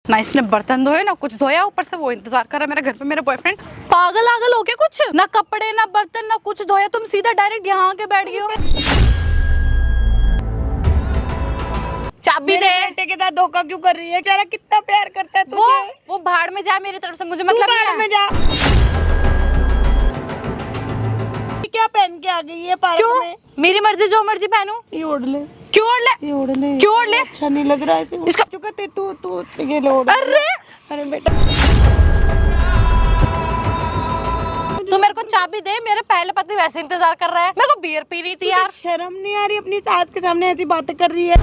ना इसने बर्तन धोए ना कुछ धोया, ऊपर से वो इंतजार कर रहा है मेरे घर पे मेरा बॉयफ्रेंड। पागल आगल हो गया, कुछ ना कपड़े ना बर्तन ना कुछ धोया, तुम सीधा डायरेक्ट यहाँ आके बैठ गए हो। चाबी दे। बेटे के साथ धोखा क्यों कर रही है? बेचारा कितना प्यार करता है तुझे। वो भाड़ में जा, मेरी तरफ से मुझे मतलब नहीं है। में जा। क्या पहन के आ गई है पार्क में? मेरी मर्जी, जो मर्जी पहनूं। ये ओढ़ ले। क्यों ओढ़ ले? ये ओढ़ ले। क्यों ओढ़ ले? अच्छा नहीं लग रहा है इसे। इसका चुका ते तू ये ले ओढ़। अरे बेटा तू मेरे को चाबी दे, मेरे पहले पति वैसे इंतजार कर रहा है। मेरे को बियर पी रही थी यार। शर्म नहीं आ रही अपनी सास के सामने ऐसी बातें कर रही है?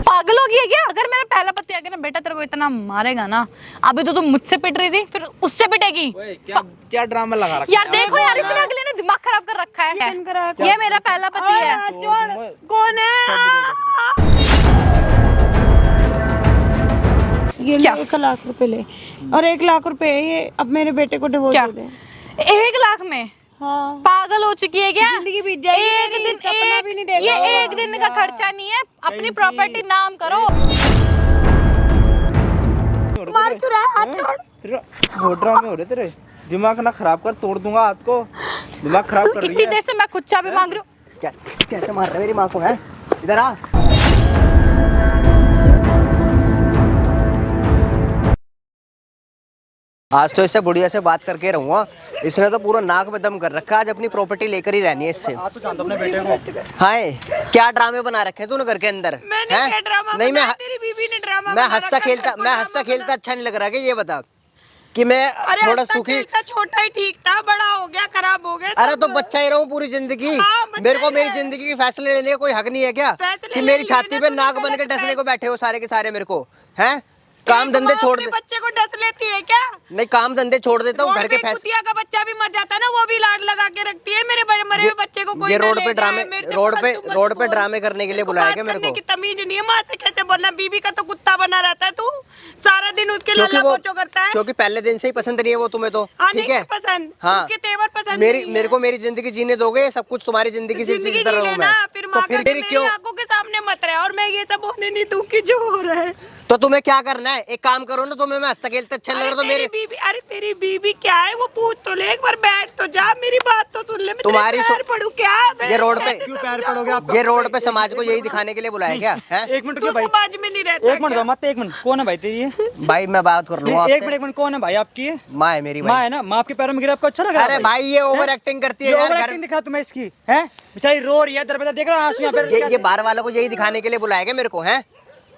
पागल हो गई है क्या? अगर मेरा पहला पति आगे ना बेटा तेरे को इतना मारेगा ना, अभी तो तुम मुझसे पिट रही थी, फिर उससे पिटेगी। क्या ड्रामा लगा रखा यार देखो यार, इसने अगले ने दिमाग खराब कर रखा है। ये मेरा पहला पति है। कौन है? ये 1 लाख रुपए ले, और 1 लाख रुपए ये अब मेरे बेटे को डिवोर्स दे दे। 1 लाख में? हाँ। पागल हो चुकी है क्या? जिंदगी बीत जाएगी। एक दिन सपना भी नहीं देगा। ये 1 दिन का खर्चा नहीं है, अपनी प्रॉपर्टी नाम करो। मार क्यों रहा है? हाथ छोड़। बहुत ड्रामे हो रहे तेरे, दिमाग ना खराब कर, तोड़ दूंगा हाथ को। दिमाग खराब कर रही है। इतनी देर से मैं खुद चाबी मांग रही हूँ। कैसे मार रहा है मेरी माँ को? है इधर आ। आज तो इससे बुढ़िया से बात करके रहूंगा। इसने तो पूरा नाक में दम कर रखा है। आज अपनी प्रॉपर्टी लेकर ही रहनी है इससे। आप तो जानते हो अपने बेटे को। हाय, क्या ड्रामे बना रखे तूने घर के अंदर? मैंने क्या ड्रामा नहीं बनाया? तेरी बीवी ने ड्रामा मैं हंसता खेलता अच्छा नहीं लग रहा है। ये बता कि मैं थोड़ा सुखी। छोटा ही ठीक था, बड़ा हो गया, खराब हो गया। अरे तो बच्चा ही रहूं पूरी जिंदगी। मेरे को मेरी जिंदगी के फैसले लेने का कोई हक नहीं है क्या? कि मेरी छाती पे नाक बन के डसने को बैठे हो सारे के सारे मेरे को। हैं काम धंधे छोड़ दे। बच्चे को डस लेती है क्या? नहीं, काम धंधे छोड़ देता हूँ, घर के फैसले। कुतिया का बच्चा भी मर जाता है ना, वो भी लाड लगा के रखती है। मेरे बड़े मरे हुए बच्चे को कोई ये रोड पे ड्रामे करने के लिए बुलाया क्या मेरे को? की तमीज नहीं है। माँ से कैसे बोलना? बीबी का तो कुत्ता बना रहता है तू, सारा दिन उसके लल्ला पोचो करता है। क्योंकि पहले दिन से ही पसंद नहीं है वो तुम्हें तो। ठीक है पसंद। हाँ, उसके तेवर पसंद। मेरे को मेरी जिंदगी जीने दोगे? सब कुछ तुम्हारी जिंदगी से जीता रहूं मैं। फिर तो फिर मेरी क्यों आंखों के सामने मत रहे, और मैं ये सब होने नहीं दूंगी जो हो रहा है। तो तुम्हें क्या करना है? एक काम करो ना, तुम्हें मैं हंसता खेलता अच्छा लग रहा तो मेरी बीबी। अरे तेरी बीबी क्या है? वो पूछ तो ले, एक बार बैठ तो जा, मेरी बात तो सुन ले। तुम्हारी पैर पड़ू क्या? ये रोड पे क्यों पैर पड़ोगे आप? ये रोड पे समाज को यही दिखाने के लिए बुलाया क्या है? 1 मिनट के भाई, समाज में नहीं रहता। 1 मिनट मत, 1 मिनट। कौन है भाई तेरी ये? भाई मैं बात कर लूँ 1 मिनट कौन है भाई आपकी? माँ है मेरी। माँ है ना? माँ आपके पैरों में गिरा, आपको अच्छा लगा? अरे भाई ये ओवर एक्टिंग करती है ओवर एक्टिंग दिखा तुम्हें इसकी है? बेचारी रो रही है, दरवाजा देख रहा आंसू यहाँ पे। ये बाहर वालों को यही दिखाने के लिए बुलाया क्या मेरे को? है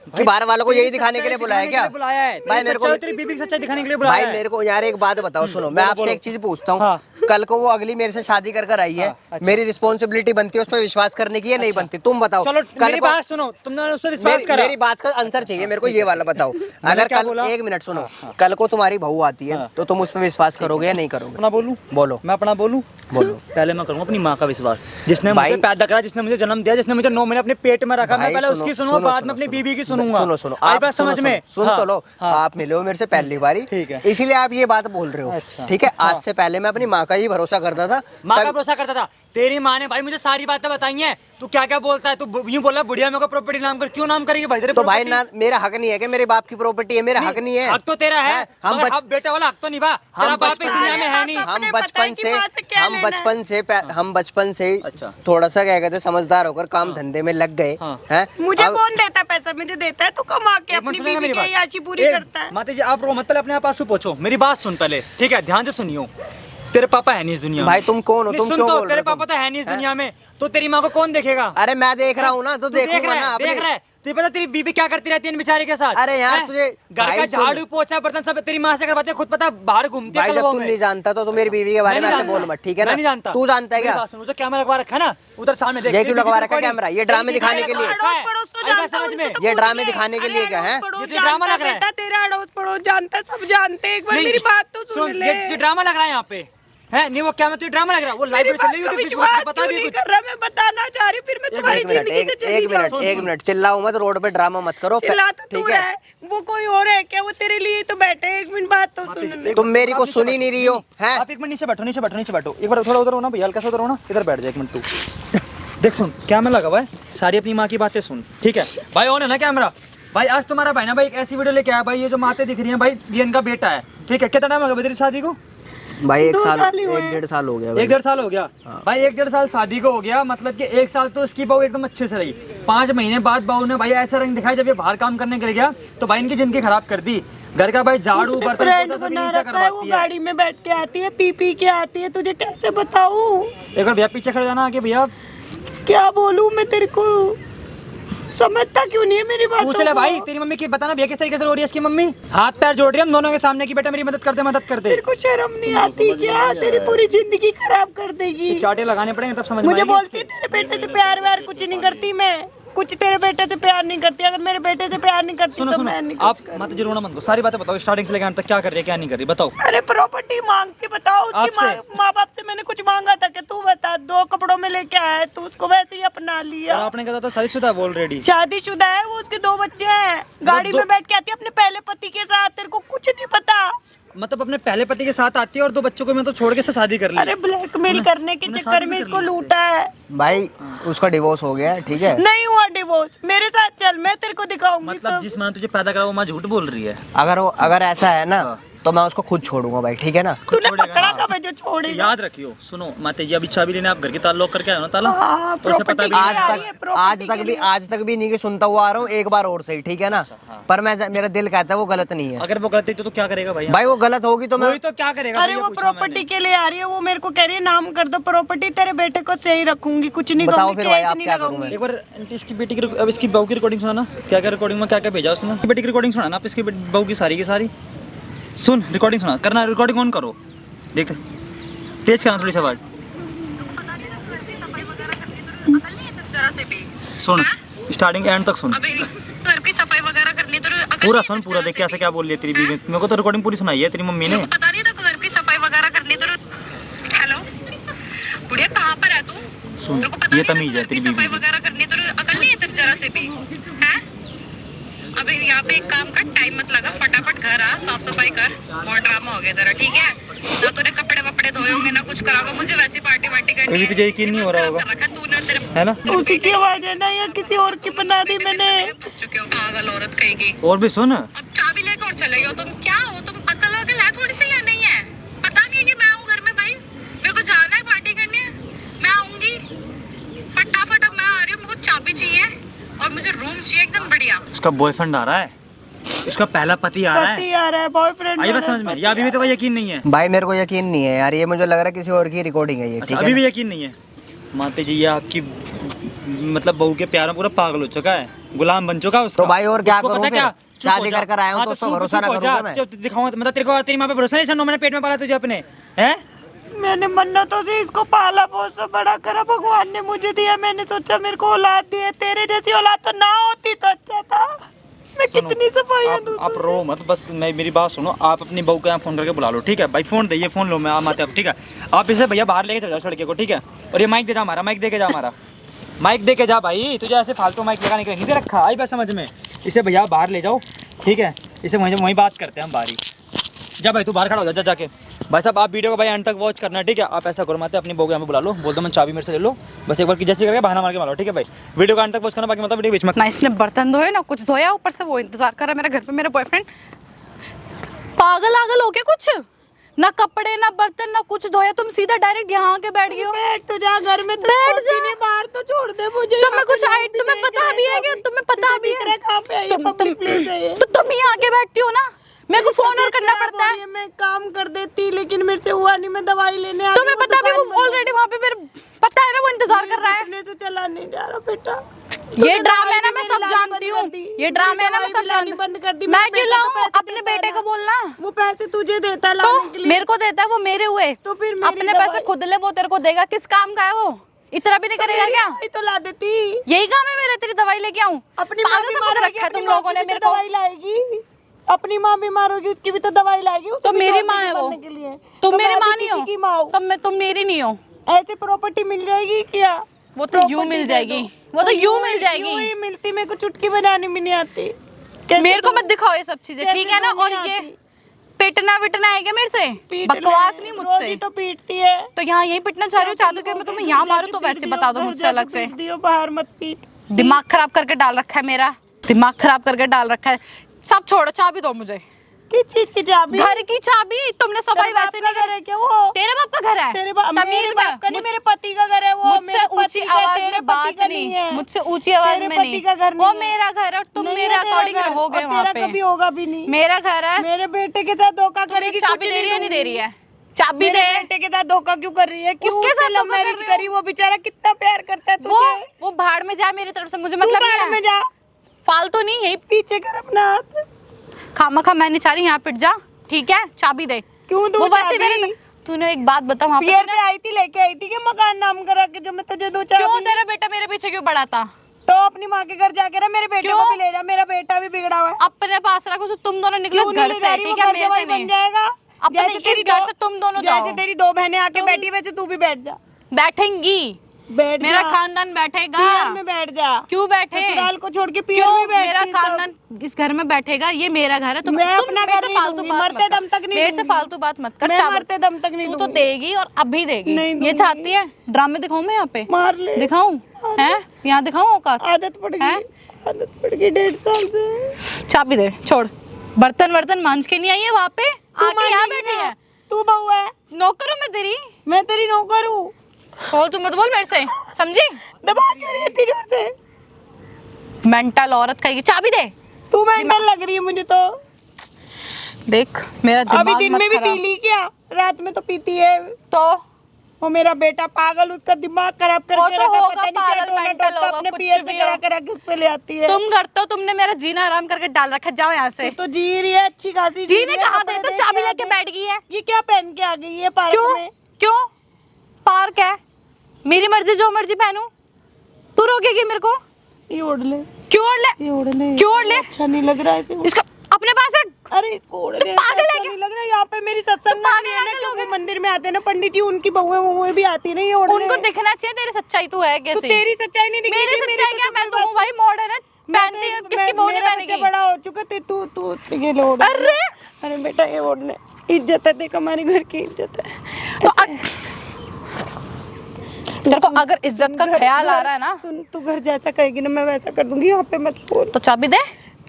कि बाहर वालों को यही दिखाने के लिए बुलाया क्या? बुलाया है भाई मेरे को तेरी बीबी की सच्चाई दिखाने के लिए बुलाया है। भाई मेरे को यार एक बात बताओ, सुनो मैं आपसे एक चीज पूछता हूँ। कल को वो अगली मेरे से शादी कर आई है, मेरी रिस्पॉन्सिबिलिटी बनती है उस पर विश्वास करने की या नहीं बनती? तुम बताओ। चलो मेरी बात सुनो, तुमने उससे विश्वास करा। मेरी बात का आंसर चाहिए मेरे को, ये वाला बताओ। अगर कल 1 मिनट सुनो, कल को तुम्हारी बहू आती है तो तुम उस पर विश्वास करोगे या नहीं करोगे? अपना बोलूं? बोलो। मैं अपना बोलूं? बोलो। पहले मैं करूंगा अपनी माँ का विश्वास, जिसने मुझे पैदा करा, जिसने मुझे जन्म दिया, जिसने मुझे 9 महीने अपने पेट में रखा। मैं पहले उसकी सुनूंगा, बाद में अपनी बीबी की सुनूंगा। सुनो आई बात समझ में? सुन तो लो। आप मिले हो मेरे से पहली बारी, ठीक है, इसीलिए आप ये बात बोल रहे हो। ठीक है, आज से पहले मैं अपनी माँ का ही भरोसा करता था। माँ का भरोसा करता था? तेरी माँ ने भाई मुझे सारी बातें बताई हैं। तू क्या क्या बोलता है? तू यूं बोला बुढ़िया मेरे को प्रॉपर्टी नाम कर, क्यों नाम करेगी भाई तेरे? तो भाई ना मेरा हक नहीं है कि मेरे बाप की प्रॉपर्टी है? मेरा हक नहीं है? हक तो तेरा है। हम बेटा वाला हक तो निभा। तेरा बाप इस दुनिया में है नहीं। हम बचपन से थोड़ा सा क्या कहते समझदार होकर काम धंधे में लग गए हैं। मुझे कौन देता पैसा? मुझे देता है तू कमा के अपनी बीवी की याची पूरी करता है। माता जी आप रो मत, पहले अपने आप आंसू पोंछो। मेरी बात सुन पहले, ठीक है? ध्यान से सुनियो। तेरे पापा है नहीं इस दुनिया में। भाई तुम कौन हो? तुम क्यों बोल रहे हो? तेरे पापा तो है नहीं इस दुनिया में, तो तेरी माँ को कौन देखेगा? अरे मैं देख रहा हूँ ना, तो देखूंगा ना। देख रहा है? तुझे पता तेरी बीबी क्या करती रहती है बेचारे के साथ? अरे यार तुझे घर का झाड़ू पोछा बर्तन सब तेरी माँ से करवाते, खुद पता बाहर घूमती है। भाई जब तुम नहीं जानता तो मेरी बीवी के बारे में ऐसे बोल मत, ठीक है ना? नहीं जानता। तू जानता है क्या? मुझे कैमरा लगवा रखा है ना उधर सामने, देख। ये क्यों लगवा रखा है कैमरा? ये ड्रामे दिखाने के लिए? समझ में? ये ड्रामे दिखाने के लिए क्या है? ये ड्रामा लग रहा है। तेरा अड़ोस पड़ोस जानता है, सब जानते हैं। एक बार मेरी बात तो सुन ले। ये ड्रामा लग रहा है यहाँ पे, है नहीं? वो क्या मतलब ड्रामा लग रहा है? वो लाइव चल रही है, पता भी कुछ कर रहा। मैं बताना चाह रही, फिर मैं तुम्हारी जिंदगी से चली जाऊं। एक मिनट चिल्लाओ मत, रोड पे ड्रामा मत करो, ठीक है? वो कोई और है क्या? वो तेरे लिए तो बैठे। 1 मिनट बात तो सुन ले। तुम मेरी को सुन ही नहीं रही हो, हैं? आप 1 मिनट नीचे बैठो, नीचे बैठो। एक बार थोड़ा उधर हो ना भैया, हल्का सा उधर हो ना, इधर बैठ जा 1 मिनट तू। देख सुन, कैमरा लगा हुआ है, सारी अपनी माँ की बातें सुन, ठीक है भाई? ऑन है ना कैमरा? भाई आज तुम्हारा भाई ना भाई एक ऐसी वीडियो लेके आया भाई, ये जो माते दिख रही हैं भाई, ये इनका बेटा है, ठीक है। कितना टाइम हो गया तेरी शादी को? भाई 1 साल साल ही हुए 1-1.5 साल हो गया। 1-1.5 साल हो गया भाई, 1-1.5 साल शादी को हो गया, मतलब कि 1 साल तो इसकी बहू एकदम अच्छे से रही। 5 महीने बाद बहू ने भाई ऐसा रंग दिखाया, जब ये बाहर काम करने के लिए गया तो भाई इनकी जिंदगी खराब कर दी। घर का भाई झाड़ू बर्तन फ्रेंड पोछा सब बना इन्हीं से रखा है, वो करवाती है। गाड़ी में बैठ के आती है, पी पी के आती है, तुझे कैसे बताऊं? एक बार भैया पीछे खड़े जाना आके, भैया क्या बोलूं मैं तेरे को, समझता क्यों नहीं है मेरी बात? पूछ ले भाई तेरी मम्मी की, बताना भैया किस तरीके से रो रही है इसकी मम्मी, हाथ पैर जोड़ रही है हम दोनों के सामने की, बेटा मेरी मदद करते मदद करते। तेरे को शर्म नहीं आती क्या? तेरी पूरी जिंदगी खराब कर देगी। चाटे लगाने पड़ेंगे तब समझ में मुझे आएगी बोलती इसकी। तेरे बेटे से प्यार व्यार कुछ नहीं करती मैं, कुछ तेरे बेटे से प्यार नहीं करती। अगर मेरे बेटे से प्यार नहीं करती सुनो तो सुनो, मैं नहीं आप कुछ करूं। मत रोना मत को, सारी बातें बताओ स्टार्टिंग से लेकर अंत तक, क्या कर रही है क्या नहीं कर रही बताओ। अरे प्रॉपर्टी मांग के बताओ, उसकी आपसे? माँ बाप से मैंने कुछ मांगा था कि तू बता, 2 कपड़ों में लेके आया है, तू उसको वैसे ही अपना और लिया। आपने कहा था शादीशुदा ऑलरेडी। शादीशुदा है वो, उसके 2 बच्चे हैं, गाड़ी में बैठ के आती है अपने पहले पति के साथ, तेरे को कुछ नहीं पता। मतलब अपने पहले पति के साथ आती है और 2 बच्चों को मैं तो छोड़ के से शादी कर ली। अरे ब्लैकमेल करने के उन्हें चक्कर शादी में भी इसको कर ली लूटा है। भाई उसका डिवोर्स हो गया है, ठीक है। नहीं हुआ डिवोर्स, मेरे साथ चल, मैं तेरे को दिखाऊंगी मतलब सब। जिस मां ने तुझे पैदा करा वो मां झूठ बोल रही है। अगर ऐसा है ना तो मैं उसको खुद छोड़ूंगा भाई, ठीक है ना। तूने छोड़ेगा पकड़ा ना। कब है जो छोड़ेगा? याद रखियो, सुनो माते जी अभी चाबी लेने आप घर की ताला लॉक करके आए हो ना ताला, हाँ, तो उसे पता property भी की नहीं। आ रही है, property के लिए। आज तक भी नहीं कि सुनता हुआ आ रहा हूँ, एक बार और सही, ठीक है ना। हाँ। पर मेरा दिल कहता है वो गलत नहीं है। अगर वो गलती तो क्या करेगा भाई? भाई वो गलत होगी तो मैं वही तो क्या करेगा? अरे भैया वो पूछा प्रॉपर्टी मैंने। के लिए आ रही है, वो मेरे को कह रही है नाम कर दो प्रॉपर्टी, तेरे बेटे को सही रखूंगी, कुछ नहीं बताओ कहूंगी, फिर भाई, केस आप नहीं क्या करूं लगाऊंगी। मैं? एक बार आंटी इसकी बेटी की, अब इसकी बहू की रिकॉर्डिंग सुना ना, क्या क्या रिकॉर्डिंग में क्या क्या भेजा उसने, इसकी बेटी की रिकॉर्डिंग सुना ना आप, इसकी बहू की सारी सुन, रिकॉर्डिंग सुना करना, रिकॉर्डिंग ऑन करो, देख तेज करना थोड़ी सी आवाज, सुन स्टार्टिंग एंड तक सुन, अबे घर की सफाई वगैरह करनी तो अकल पूरा नहीं है सुन, तेरे पूरा जरा देख से कैसे क्या बोल रही है तेरी बीवी। मेरे को तो रिकॉर्डिंग पूरी सुनाई है तेरी मम्मी ने। भी। पता नहीं था घर की सफाई वगैरह करनी तो। हेलो बुढ़िया कहाँ पर है तू? सुन, तेरे को पता ये नहीं था तमीज है घर की तेरी सफाई बीवी की। वगैरह करनी तो अकल नहीं है तेरे जरा से भी, हैं? अबे यहाँ पे एक काम कर, टाइम मत लगा, फटाफट घर आ, साफ सफाई कर, बहुत ड्रामा हो गया तेरा, ठीक है? ना तूने कपड़े वपड़े धोए होंगे ना कुछ करा होगा, मुझे वैसे पार्टी वार्टी करनी अभी है। तुझे यकीन नहीं हो रहा होगा। कर रखा तूने, तेरे है ना? उसी की आवाज है ना, या किसी और की बना दी मैंने? फंस चुके हो पागल औरत कहेगी। और भी सुन, अब चाबी लेकर और चले गए, तुम क्या हो? तुम अकल वकल है थोड़ी सी या नहीं है? पता नहीं है कि मैं हूँ घर में भाई, मेरे को जाना है, पार्टी करनी है, मैं आऊंगी फटाफट। अब मैं आ रही हूँ, मेरे को चाबी चाहिए और मुझे रूम चाहिए एकदम बढ़िया। इसका बॉयफ्रेंड आ रहा है, इसका पहला पति आ रहा पति है। आ रहा है, बॉयफ्रेंड। आई बात समझ में? या अभी भी तो कोई यकीन नहीं है? भाई मेरे को यकीन नहीं है यार, ये मुझे लग रहा है किसी और की रिकॉर्डिंग है ये, अच्छा ठीक अभी है भी ना? यकीन नहीं है? माते जी ये आपकी मतलब बहू के प्यार में पूरा पागल हो चुका है, गुलाम बन चुका है उसका। तो भाई और क्या उसको करूं पता फिर? क्या? चुप शादी हो जा। कर आया हूं हाँ, तो उसको चुप- भरोसा चुप ना हो करूं जा। क्या मैं? जब दिखाऊंगा मतलब तेरे को, तेरी माँ पे भरोसा नहीं, 9 महीने पेट में पाला तुझे अपने, हैं? मैंने मन्नतों से इसको पाला पोसा बड़ा करा, भगवान ने मुझे दिया, मैंने सोचा मेरे को औलाद दी है, तेरे जैसी औलाद तो ना होती तो अच्छा था। मैं सुनो, कितनी सफाइयां दूं? आप रो मत, बस मेरी बात सुनो, आप अपनी बहू को यहाँ फोन करके बुला लो, ठीक है भाई? फोन दे, ये फोन लो, मैं आते अब, ठीक है? आप इसे भैया बाहर लेके चल जाओ लड़के को, ठीक है? और ये माइक दे जा हमारा, माइक दे के जा हमारा, माइक दे के जा भाई, तुझे ऐसे फालतू माइक लगाने के लिए नहीं दे रखा, आई बात समझ में? इसे भैया बाहर ले जाओ, ठीक है? इसे वहीं बात करते हैं हम बाहर ही। जा भाई तू बाहर खड़ा हो जा जाके। भाई साहब आप वीडियो को भाई एंड तक वॉच करना, ठीक है? आप ऐसा करो, माते अपनी बहू को यहाँ पे बुला लो, बोल दो मैं चाबी मेरे से ले लो, बस एक बार की जैसे करके बहाना मार के मारो, ठीक है भाई? वीडियो को एंड तक वॉच करना, बाकी मतलब वीडियो बीच में ना इसने बर्तन धोए ना कुछ धोया, ऊपर से वो इंतजार कर रहा है मेरे घर पे मेरा बॉयफ्रेंड। पागल आगल हो गया कुछ? ना कपड़े ना बर्तन ना कुछ धोया, तुम सीधा डायरेक्ट यहाँ आके बैठ गए हो। बैठ तो जा घर में, तो बैठ छोड़ती जा। नहीं, बाहर तो छोड़ दे मुझे। तुम्हें कुछ हाइट, तुम्हें पता भी है कि तुम्हें पता भी है कहाँ पे है ये पब्लिक प्लेस है ये? तो तुम यहाँ आके बैठती हो ना, मेरे को फोन और करना पड़ता है। मैं काम कर देती, लेकिन मेरे से हुआ नहीं, मैं दवाई लेने आ तुम्हें पता भी, वो ऑलरेडी वहाँ पे मेरे पता है ना, वो इंतजार कर रहा है। अपने से चला नहीं जा रहा बेटा। ये ड्रामा है ना, मैं सब जानती हूँ, ये ड्रामा है ना, मैं सब जानती बंद कर दी। हूँ। मैं मेरा क्यों बेटा तो लाऊं? पैसे अपने देता है बेटे ना। को बोलना, वो पैसे तुझे देता है लाने के तो लिए। मेरे को देता है, वो मेरे हुए, तो फिर मेरी अपने पैसे दवाई- खुद ले, वो तेरे को देगा। किस काम का है वो? इतना भी नहीं करेगा क्या? दवाई तो ला देती। यही काम है मेरा, तेरी दवाई लेके आऊं? अपनी माँ पागल बीमार समझ होगी, रखा है अपनी तुम माँ लोगों की ने भी मेरे तो को। दवाई लाएगी। अपनी माँ बीमार होगी, उसकी भी तो दवाई लाएगी। उसे तो भी मेरी छोड़ माँ देगी है वो, बनने के लिए। तुम तो मेरी मैं माँ भी नहीं किसी की माँ हूँ। हो, तुम मेरी नहीं हो। ऐसे प्रॉपर्टी मिल जाएगी क्या? वो तो यूं मिल जाएगी, वो तो यूं मिल यूं जाएगी। ही मिलती, मेरे को चुटकी बनानी भी नहीं आती। कैसे मेरे को दूं? मत दिखाओ ये सब चीजें, कैसे ठीक है ना? दूं? और नहीं ये आती। पिटना विटना है क्या मेरे से? पीट बकवास ले, नहीं रोज मुझसे। ही तो पीटती है। तो यहाँ यही पिटना चाह रही हो? चाहती हो कि मैं तुम्हें यहाँ मारूं? तो वैसे बता दो मुझसे अलग से। पीट दियो, बाहर मत पीट। दिमाग खराब करके डाल रखा है मेरा। दिमाग खराब करके डाल रखा है। सब छोड़ो, चाबी दो मुझे। किस चीज की चाबी? घर की चाबी। तुमने सफाई वैसे नहीं घर है क्या वो? तेरे बाप का घर है? तेरे बाप तमीज मेरे बाप का नहीं, मेरे पति का घर है वो। मुझसे ऊंची आवाज में बात नहीं, मुझसे ऊंची आवाज में नहीं। वो मेरा घर है, तुम मेरे अकॉर्डिंग रहोगे वहाँ पे। कभी होगा भी नहीं। मेरा घर है। मेरे बेटे के साथ धोखा करेगी। चाबी दे रही है नहीं दे रही है? चाबी दे। बेटे के साथ धोखा क्यों कर रही है? क्यों उसके साथ लव मैरिज करी? वो बेचारा कितना प्यार करता है तुझे। वो भाड़ में जा, मेरी तरफ से मुझे मतलब नहीं है। में जा, फालतू नहीं, यही पीछे कर अपना हाथ। खामा मैं नहीं चाह रही यहाँ पिट जा, ठीक है? चाबी दे। क्यों दूं वो वैसे चाबी? मेरे तूने एक बात बता, वहाँ पे पियर से आई थी, लेके आई थी कि मकान नाम करा के जो मैं तुझे दो चाबी? क्यों तेरा बेटा मेरे पीछे क्यों पड़ा था? तो अपनी माँ के घर जाके ना मेरे बेटे को भी ले जा, मेरा बेटा भी बिगड़ा हुआ है। अपने पास रखो, तुम दोनों निकलो घर से, ठीक है? मेरे से नहीं। बन जाएगा। अपने इस घर से तुम दोनों जाओ। जैसे तेरी दो बहनें आके बैठी, वैसे तू भी बैठ जा। बैठेंगी, बैठ मेरा जा। खानदान बैठेगा। पियर में बैठ जा। क्यों बैठे? ससुराल को छोड़ के पियर क्यों? में बैठ। मेरा खानदान इस घर में बैठेगा, ये मेरा घर है। तुम मैं तुम अपना मेरे घर से नहीं फालतू दूंगी, बात मरते मत कर। दम तक नहीं मेरे से दूंगी। फालतू बात मत कर। मैं चावल मरते दम तक नहीं तू तो दूंगी। देगी और अभी देगी। नहीं ये दूंगी। चाहती है ड्रामे दिखाऊं मैं यहाँ पे? मार ले। दिखाऊं? हैं? यहाँ दिखाऊं औकात? आदत पड़ गई, आदत पड़ गई 1.5 साल से। चाबी दे, छोड़। बर्तन मांझ के नहीं आई है वहाँ पे, आके यहाँ बैठी है। तू बहू है, नौकर हूँ मैं तेरी। मैं तेरी नौकर हूँ। बोल, तू मत बोल मेरे से, समझी? दबा क्यों रही है इतनी जोर से? मेंटल औरत कहेगी। चाबी दे। तू मेंटल लग रही है मुझे तो। देख मेरा दिमाग अभी दिन मत में भी खराब। पी ली क्या? रात में तो पीती है। तो वो मेरा बेटा पागल, उसका दिमाग खराब वो करके तो रखा, होगा पता नहीं क्या पागल, टोना मेंटल टोटका होगा, अपने कुछ पियर से भी करा हो। करा के उस पे ले आती है। तुम करते हो, तुमने मेरा जीना आराम करके डाल रखा। जाओ यहाँ से। तो जी रही है अच्छी खासी। जीने कहाँ दे? तो चाबी लेके बैठ गई है। ये क्या पहन के आ गई है पार्क क्यों? में? क्यों? पार्क है, मेरी मर्जी, जो मर्जी पहनूं। तू रोकेगी मेरे को? ये ओढ़ ले, क्यों ओढ़ ले? ये ओढ़ ले। क्यों ओढ़ ले? अच्छा नहीं लग रहा है इसे। इसको अपने पास रख। अरे इसको ओढ़ ले। पागल है अच्छा क्या? नहीं लग रहा है। यहाँ पे मेरी सत्संग पागल है ना, है क्योंकि लोग। मंदिर में आते हैं ना पंडित जी, उनकी बहुएं भी आती नहीं। ये ओढ़ ले। उनको दिखना चाहिए तेरी सच्चाई तू है तो कैसी। तेरी सच्चाई नहीं दिखी। मेरी सच्चाई क्या? मैं तो हूँ भाई मॉडर्न है, पहनती है, किसकी बहू नहीं पहनेगी? बड़ा हो चुका है तू तू ये ले ओढ़। अरे अरे बेटा ये ओढ़ ले, इज्जत है, देख हमारे घर की इज्जत है। तेरे को अगर इज्जत का ख्याल आ रहा है ना, तू घर जैसा कहेगी ना मैं वैसा कर दूंगी। यहाँ पे मत बोल। तो चाबी दे।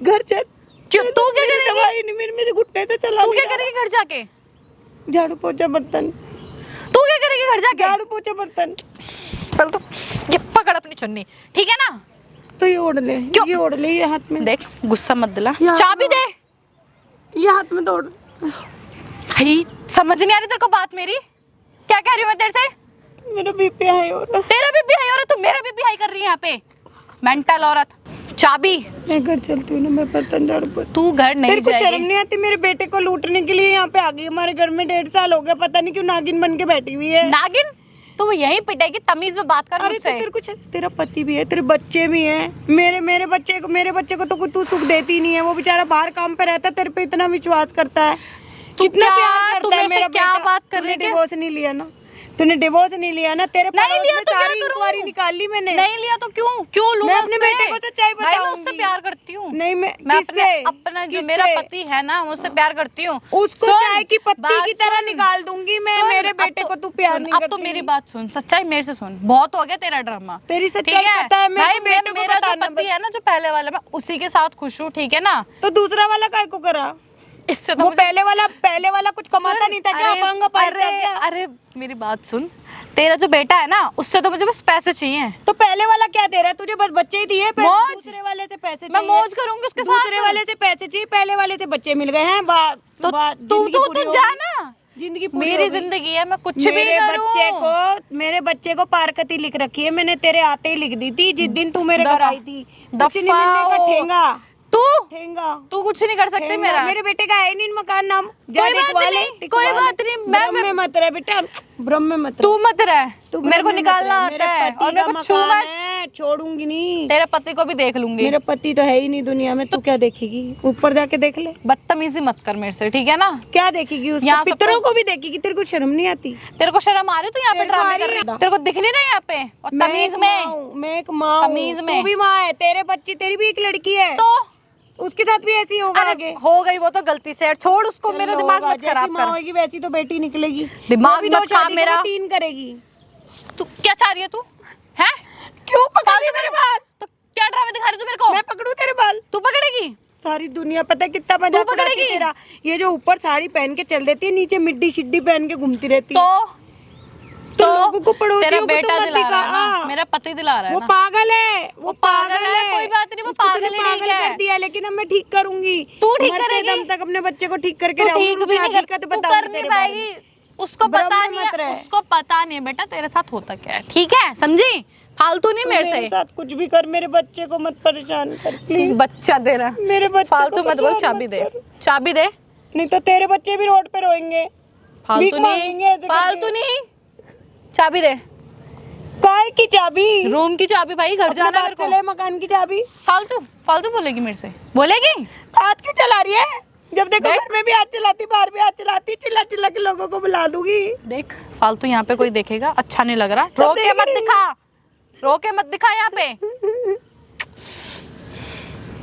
घर चल। क्यों? तू क्या करेगी? दवाई नहीं, मेरे घुटने से चला। तू क्या करेगी घर जाके? झाड़ू पोछा बर्तन। तू क्या करेगी घर जाके? झाड़ू पोछा बर्तन। चल तो ये पकड़ अपनी चुन्नी, ठीक है ना? तो ये ओढ़ ले, ये ओढ़ ले, ये हाथ में। देख गुस्सा मत दिला, यहाँ चाबी दे। ये हाथ में तोड़। भाई समझ नहीं आ रही तेरे को बात मेरी? क्या कह रही हूँ मैं तेरे से? मेरा बीपी हाई हो रहा है। तेरा बीपी हाई हो रहा है, तू मेरा बीपी हाई कर रही है यहाँ पे। मेंटल औरत। चाबी। मैं घर चलती हूँ ना, मैं बर्तन झाड़ू पोछा। तू घर नहीं तेरे को शर्म जाएगी। नहीं आती? मेरे बेटे को लूटने के लिए यहाँ पे आ गई हमारे घर में। 1.5 साल हो गया, पता नहीं क्यों नागिन बन के बैठी हुई है। नागिन? तू यहीं पिटेगी, तमीज में बात कर अरे तो मुझसे। तेरे को तेरा पति भी है, तेरे बच्चे भी हैं। मेरे बच्चे को तो कुछ तू सुख देती नहीं है। वो बेचारा बाहर काम पे रहता है, तेरे पे इतना विश्वास करता है, तू इतना क्या- प्यार तू करता है मेरे से मेरा क्या बेटा। बात कर रही है? तूने डिवोर्स नहीं लिया ना? तूने डिवोर्स नहीं लिया ना? तेरे नहीं पड़ोस लिया में तो क्या सारी करूं? इंक्वायरी निकाल ली मैंने। नहीं लिया तो क्यों लूं मैं मैं अपने उससे? बेटे को सच्चाई भाई मैं उससे बताऊंगी। प्यार करती हूँ। नहीं मैं अपने अपना जो मेरा किससे? पति है ना, मुझसे प्यार करती हूँ। उसको सुन, चाय की पत्ती बात की तरह सुन। निकाल दूंगी मैं। सुन, मेरे अब बेटे तो- को तू प्यार सुन, नहीं अब करती। तो मेरी बात सुन, सच्चाई मेरे से सुन। बहुत हो गया तेरा ड्रामा। तेरी ठीक सच्चाई है? पता है मेरे भाई को, बेटे को मेरा जो बताना पति है ना, जो पहले वाला, मैं उसी के साथ खुश हूँ, ठीक है ना? तो दूसरा वाला काय को करा? इससे तो वो मुझे- पहले वाला कुछ कमाता नहीं था क्या? अपांग अपांग था क्या? अरे मेरी बात सुन, तेरा जो बेटा है ना, उससे तो मुझे बस पैसे चाहिए। तो पहले वाला क्या दे रहा है तुझे? बस बच्चे ही दिए। मौज। दूसरे वाले से पैसे मैं चाहिए। मौज करूंगी उसके साथ। दूसरे वाले से पैसे चाहिए, पहले वाले से बच्चे मिल गए हैं। तो तू जा ना। जिंदगी पूरी मेरी हो गई। जिंदगी है, मैं कुछ भी मेरे बच्चे को पारकती लिख रखी है मैंने। तेरे आते ही लिख दी थी जिस दिन तू मेरे घर दफा- आई थी। कुछ नहीं दफा मिलने का हो। ठेंगा। तू तू कुछ नहीं कर सकती ठेंगा। मेरा। मेरे बेटे का है नहीं मकान नाम। जा कोई बात दिखवा ले, नहीं, दिखवा कोई ले। बात नहीं, भ्रम में मत रह बेटा, भ्रम में मत रह। तू मत रह, तू मेरे को भ्रम में मत निकालना रह। आता मेरे है पति और मेरे का को छू मकान मत। है, छोड़ूंगी नहीं। तेरे पति को भी देख लूंगी। मेरा पति तो है ही नहीं दुनिया में। तू क्या देखेगी? ऊपर जाके देख ले। बदतमीजी मत कर मेरे से, ठीक है ना? क्या देखेगी? उसको यहाँ सब पितरों तो- को भी देखेगी। तेरे को शर्म नहीं आती? तेरे को शर्म आ रही? तू यहाँ पे तेरे को ड्रामे आ कर रही रही है? है? तेरे को दिख नहीं रहा यहाँ पे? और तमीज में। मैं एक माँ हूँ। तमीज में। तू भी माँ है। तेरे बच्ची, तेरी भी एक लड़की है। तो उसके साथ भी ऐसी होगा अरे आगे। हो गई वो तो गलती से, छोड़ उसको। मेरा दिमाग मत खराब माँ कर। होगी वैसी तो बेटी निकलेगी। दिमाग वो भी मत दो खा शादी मेरा। करेगी, 3 करेगी। तू क्या चाह रही है? तू है क्यों पकड़ रही है मेरे बाल? तो क्या ड्रामा दिखा रही तू मेरे को? मैं पकड़ू तेरे बाल? तू पकड़ेगी? सारी दुनिया पता है कितना मजाक तू उड़ाती पकड़ेगी? है तेरा। ये जो ऊपर साड़ी पहन के चल देती है, नीचे मिड्डी शिड्डी पहन के घूमती रहती है। तो लोगों को पड़ोसियों तेरा को तो बेटा मत दिला रहा है दिखा। ना, मेरा पति दिला रहा है वो ना। पागल है, वो पागल है। कोई बात नहीं, वो उसको पागल तूने है, ठीक है। कर दिया, लेकिन अब मैं ठीक करूंगी। तू ठीक मरते करेगी? दम तक अपने बच्चे को ठीक करके तू रहूंगी। ठीक भी उसकी नहीं हकीकत तू बताऊंगी कर नहीं तेरे बारे में। पाएगी। उसको पता भ्रम में नहीं मत है, रह। उसको पता नहीं है बेटा तेरे साथ होता क्या है, ठीक है? समझी? फालतू नहीं तू मेरे मेरे से। साथ कुछ भी कर, मेरे बच्चे को मत परेशान कर प्लीज। बच्चा दे रहा, मेरे बच्चे फालतू को मत बोल। परेशान चाबी मत दे, कर। चाबी दे। नहीं तो तेरे बच्चे भी रोड पे रोएंगे। फालतू भीख मांगेंगे नहीं, ऐसे फालतू करके। नहीं। चाबी दे, काय की चाबी? रूम की चाबी भाई, घर अपने जाना है बाप मेरे को। चले मकान की चाबी। फालतू फालतू बोलेगी मेरे से, बोलेगी? हाथ क्यों चला रही है? जब देखो देख। घर में भी हाथ चलाती, बाहर भी हाथ चलाती, चिल्ला चिल्ला के लोगों को बुला दूंगी। देख फालतू यहाँ पे कोई देखेगा, अच्छा नहीं लग रहा। सब रो के देख मत रही। दिखा, रो के मत दिखा यहाँ पे।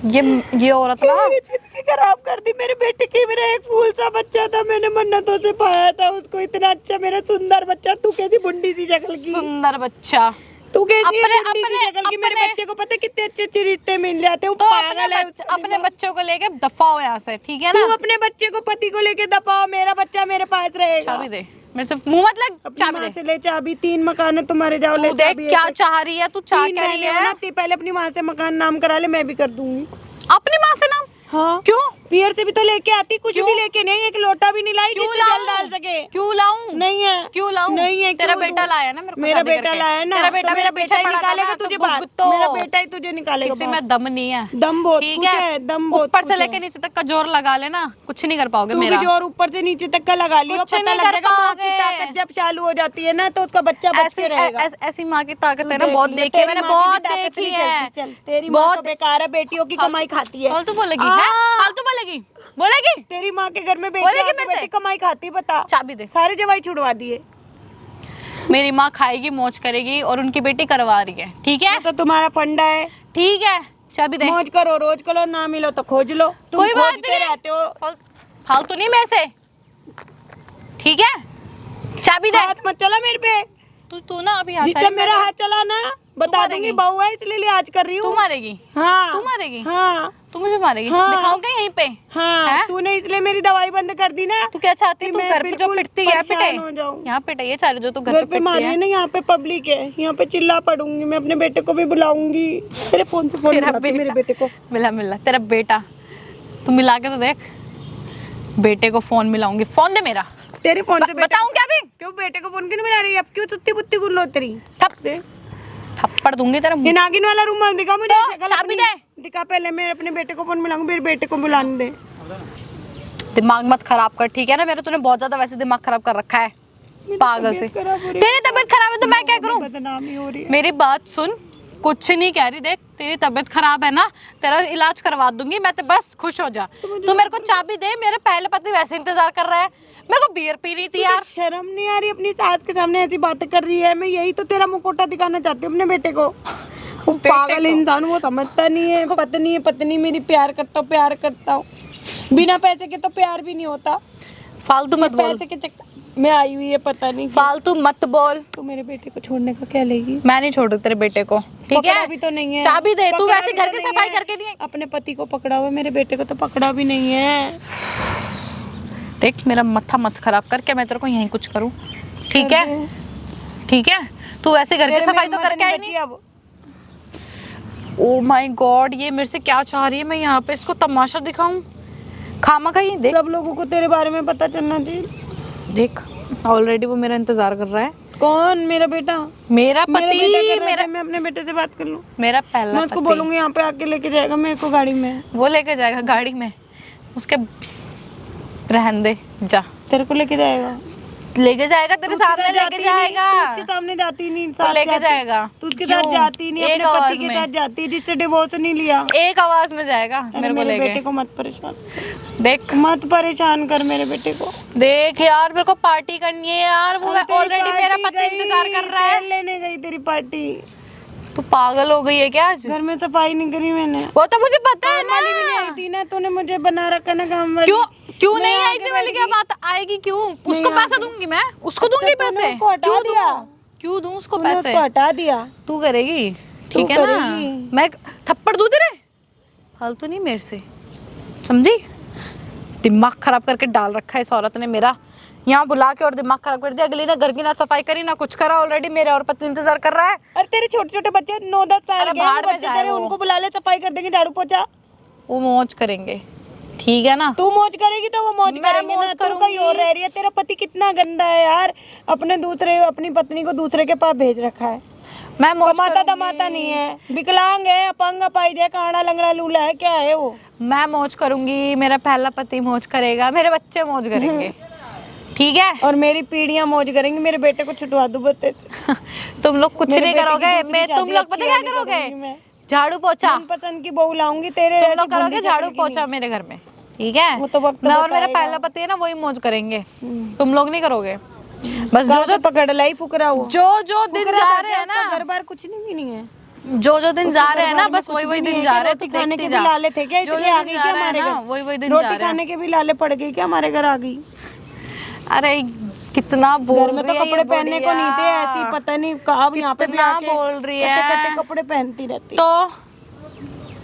ये औरत ना, मेरी जिंदगी खराब कर दी मेरे बेटे की। मेरा एक फूल सा बच्चा था, मैंने मन्नतों से पाया था उसको, इतना अच्छा मेरा सुंदर बच्चा। तू कैसी बुंडी सी शक्ल की, सुंदर बच्चा। तू कैसी है अपने- बुंडी सी अपने- शक्ल की। मेरे अपने- बच्चे को पता है कितने अच्छे अच्छे रिश्ते मिल जाते हैं। वो तो पागल है उसका अपने दिमाग। बच्चों को लेके दफा हो यहाँ से, ठीक है तू ना? अपने बच्चे को पति को लेके दफाओ, मेरा बच्चा मेरे पास रहेगा। चाबी दे, मेरे से मुंह मत लग। अपनी चाबी माँ दे। से ले चाबी। 3 मकान है तुम्हारे, जाओ ले तू देख चाबी। क्या एक- चाह रही है, तू चाह 3 क्या रही महीने हो है? ना, पहले अपनी माँ से मकान नाम करा ले, मैं भी कर दूंगी। अपनी माँ से नाम? हाँ क्यों? पियर से भी तो लेके आती, कुछ क्यों? भी लेके नहीं, एक लोटा भी नहीं लाई क्यों जिससे जल लाऊं? डाल सके। क्यों लाऊं? नहीं है। क्यों लाऊं? नहीं है। तेरा क्यों बेटा दूं? लाया ना मेरे को मेरा शादी बेटा करके। लाया ना, तेरा बेटा तो मेरा मेरे बेटा पीछे ही पड़ा था निकालेगा ना, तुझे तो बाहर। भुगतो। मेरा बेटा ही तुझे निकालेगा किसी बाहर। में दम नहीं है। दम बहुत ठीक कुछ है? है, दम बहुत ऊपर कुछ से लेके है। नीचे तक का जोर लगा लेना, कुछ नहीं कर पाओगे तू भी मेरा। जोर ऊपर से नीचे तक का लगा लियो, कुछ पता नहीं लग कर जाएगा माँ की पाओगे। ताकत जब चालू हो जाती है ना, तो उसका बच्चा बच के रहेगा। ऐसी माँ की ताकत है तू ना, बहुत देख लियो, देखी है तेरी मैंने, माँ की बहुत भी ताकत देखी नहीं है। चलती। चल तेरी माँ तो बहुत बेकार है, बेटियों की कमाई खाती है। फालतू बोलेगी हाँ। है? फालतू बोलेगी, बोलेगी? तेरी माँ के घर में बोलेगी बेटी मेरे से? बेटी कमाई खाती, बता। चाबी दे। सारे जवाई छुड़वा दिए। मेरी माँ खाएगी, मौज करेगी, और उनकी बेटी करवा रही है, ठीक है? तो तुम्हारा फंडा है, ठीक है, चाबी दे। मौज करो, रोज करो, ना मिलो तो खोज लो। तुम कोई बात खोजते नहीं। रहते हो। फालतू नहीं मेरे से, ठीक है? चाबी दे। हाथ मत चला मेरे पे। तू ना अभी यहाँ जिस चली, टाइम मेरा मैं- हाथ चला ना, बता मारेगी। दूंगी बहू है इसलिए लिहाज कर रही तू हूँ। मारेगी? हाँ तू मारेगी? हाँ तू मुझे मारेगी? हाँ। दिखाऊं क्या यहीं पे? हाँ हैं? तूने इसलिए मेरी दवाई बंद कर दी ना। तू क्या चाहती है? कि तू मैं घर पे जो बिल्कुल पिटती है, परेशान पिटे हो जाऊं। यहाँ पिटे, ये चाह रही जो तू घर घर पे पे पिटती मारिए है। ना, यहाँ पे पब्लिक है, यहाँ पे चिल्ला पड़ूंगी मैं, अपने बेटे को भी बुलाऊंगी। तेरे फोन से फोन तेरा मिला मेरे बेटे को। मिला तेरा बेटा, तू मिला के तो देख। बेटे को फोन मिलाऊंगी, फोन दे मेरा। तेरे फोन से बताऊं क्या अभी? क्यों बेटे को फोन क्यों नहीं मिला रही? अब क्यों सुत्ती बुत्ती गुल्लो तेरी? थप दे। थप्पड़ दूंगी तेरा ये मुंह। नागिन वाला रूम में दिखा मुझे, तो शक्ल चाबी अपनी। दे। दिखा पहले, मैं अपने बेटे को फोन मिलाऊंगी, मेरे बेटे को बुलाने दे। दिमाग मत खराब कर, ठीक है ना? मेरा तूने बहुत ज्यादा वैसे दिमाग खराब कर रखा है, पागल से। तबीयत खराब हो रही है। तेरी तबीयत खराब है तो मैं क्या करूं? बदनामी हो रही है। मेरी बात सुन, कुछ नहीं कह रही। देख तेरी तबीयत खराब है ना, तेरा इलाज करवा दूंगी मैं, तो बस खुश हो जा। तू मेरे को चाबी दे, मेरे पहले पति वैसे इंतजार कर रहा है। मेरे को बियर पी रही थी यार। शर्म नहीं आ रही? अपनी सास के सामने ऐसी बातें कर रही है। मैं यही तो तेरा मुखौटा दिखाना चाहती हूँ अपने बेटे को। वो पागल इंसान, वो समझता नहीं है। पत्नी है, पत्नी मेरी, प्यार करता हूँ। बिना पैसे के तो प्यार भी नहीं होता। फालतू मत बोल, पैसे के चक्कर में आई हुई है, पता नहीं क्यों। फालतू मत बोल। तू मेरे बेटे को छोड़ने का क्या लेगी? मैं नहीं छोड़ रही तेरे बेटे को, ठीक पकड़ा है? भी तो नहीं है। चाबी दे। तू पकड़ा वैसे भी घर तो की नहीं सफाई है। करके नहीं। अपने पति को पकड़ा हुआ, मेरे बेटे को तो पकड़ा भी नहीं है। देख मेरा मत्था मत खराब करके मैं तेरे को यहीं कुछ करूं, ठीक है? ठीक है? तू वैसे घर की तेरे में सफाई तो हिम्मत करके आई बची नहीं। अब। ओ माय गॉड, ये मेरे से क्या चाह रही है? मैं यहाँ पे इसको तमाशा दिखाऊं? खामा खा ही देख। सब लोगों को तेरे बारे में पता चलना चाहिए। देख ऑलरेडी वो मेरा इंतजार कर रहा है। कौन? मेरा बेटा? मेरा मेरा पति, बेटा कर रहा मेरा था, मैं अपने बेटे से बात कर लूं। मेरा मैं पहला उसको पति। बोलूंगी यहाँ पे आके लेके जाएगा मेरे को गाड़ी में। वो लेके जाएगा गाड़ी में, उसके रहन दे जा। तेरे को लेके जाएगा? लेके जाएगा तेरे उसके सामने साथ लेके जाती नहीं, जाएगा। तू उसके सामने जाती नहीं, तो साथ लेके जाती। जाएगा। तू उसके क्यों? साथ जाती नहीं, एक अपने आवाज पति के में। साथ जाती है जिससे डिवोर्स नहीं लिया। एक आवाज में जाएगा अरे मेरे को मेरे बेटे लेके। को मत परेशान, देख मत परेशान कर मेरे बेटे को। देख यार, मेरे को पार्टी करनी है यार। वो अरे तेरी ऑलरेडी मेरा पार्टी पति गई, इंतजार कर रहा है। तेल लेने गई तेरी पार्टी। तू पागल हो गई है क्या आज? घर में सफाई नहीं करी मैंने। वो तो मुझे पता है काम वाली भी नहीं आई ना। थी ना, तूने मुझे बना रखा ना काम वाली। क्यों मैं नहीं आई आगे थी वाली? बढ़ क्या गई। बात आएगी? क्यों? उसको नहीं पैसा आगे। दूंगी मैं, उसको दूंगी तूने पैसे। उसको हटा क्यों दिया। दूं? क्यों दूं उसको तूने पैसे? उसको हटा दिया। तू करेगी? ठीक है ना? करेगी। मैं थप्पड़ दूं तेरे? फालतू नहीं मेरे से, समझी? दिमाग खराब करके डाल रखा है इस औरत ने मेरा, यहाँ बुला के और दिमाग खराब कर दिया। अगली ने घर की ना सफाई करी ना कुछ करा, ऑलरेडी मेरे और पति इंतजार कर रहा है। और तेरे छोटे छोटे बच्चे 9-10 साल अरे के हैं, भाड़ में बच्चे जाए तेरे, वो। उनको बुला ले, सफाई कर देंगे, झाड़ू पोछा। वो मौज करेंगे, ठीक है ना? तू मौज करेगी तो वो मौज मैं करेंगे मौज ना, तू करूंगी। कहीं और रह रही है। तेरा पति कितना गंदा है यार, अपनी पत्नी को दूसरे के पास भेज रखा है। मैं मौज कमाता करूंगी। दमाता नहीं है, विकलांग है, अपंग अपाहिज है, काना लंगड़ा लूला है, क्या है वो? मैं मौज करूंगी, मेरा पहला पति मौज करेगा, मेरे बच्चे मौज करेंगे, ठीक है? और मेरी पीढ़ियां मौज करेंगी। मेरे बेटे को छुटवा दूं बत्ते से। तुम लोग कुछ मेरे नहीं बेटे की करोगे, दूसरी मैं तुम शादी लोग पता अच्छी क्या वाली करोगे? करूंगी मैं। झाड़ू पोछा मनपसंद की बहू लाऊंगी तेरे, तुम ऐसी लोग करोगे, गुंडी झाड़ू चक्कर की पोछा नहीं। मेरे घर में, ठीक है? वो तो वक्त मैं और मेरा बताएगा। पहला पति है ना, वही मौज करेंगे, तुम लोग नहीं करोगे। बस कहाँ से पकड़ लाई फुकरा वो? जो दिन फुकरा जा था रहे क्या? हैं उसका ना, घर बार कुछ नहीं भी नहीं है। जो दिन जा रहे हैं ना, घर में बस कुछ वही भी नहीं दिन है जा क्या? रहे हैं, तू रोटी खाने देखती के जा। भी लाले थे क्या? जो इसलिए आ दिन गई जा क्या रहा है हमारे ना, घर? वही दिन जा रोटी रहे हैं। खाने के भी लाले पड़ गई क्या हमारे घर? आ गई। अरे कितना घर बोल में रही तो है ये कपड़े पहनने को नहीं थे, बुढ़िया। ऐसी पता नहीं कहाँ यहाँ पे भी कितना आके बोल रही कट्टे है। कट्टे कपड़े पहनती रहती।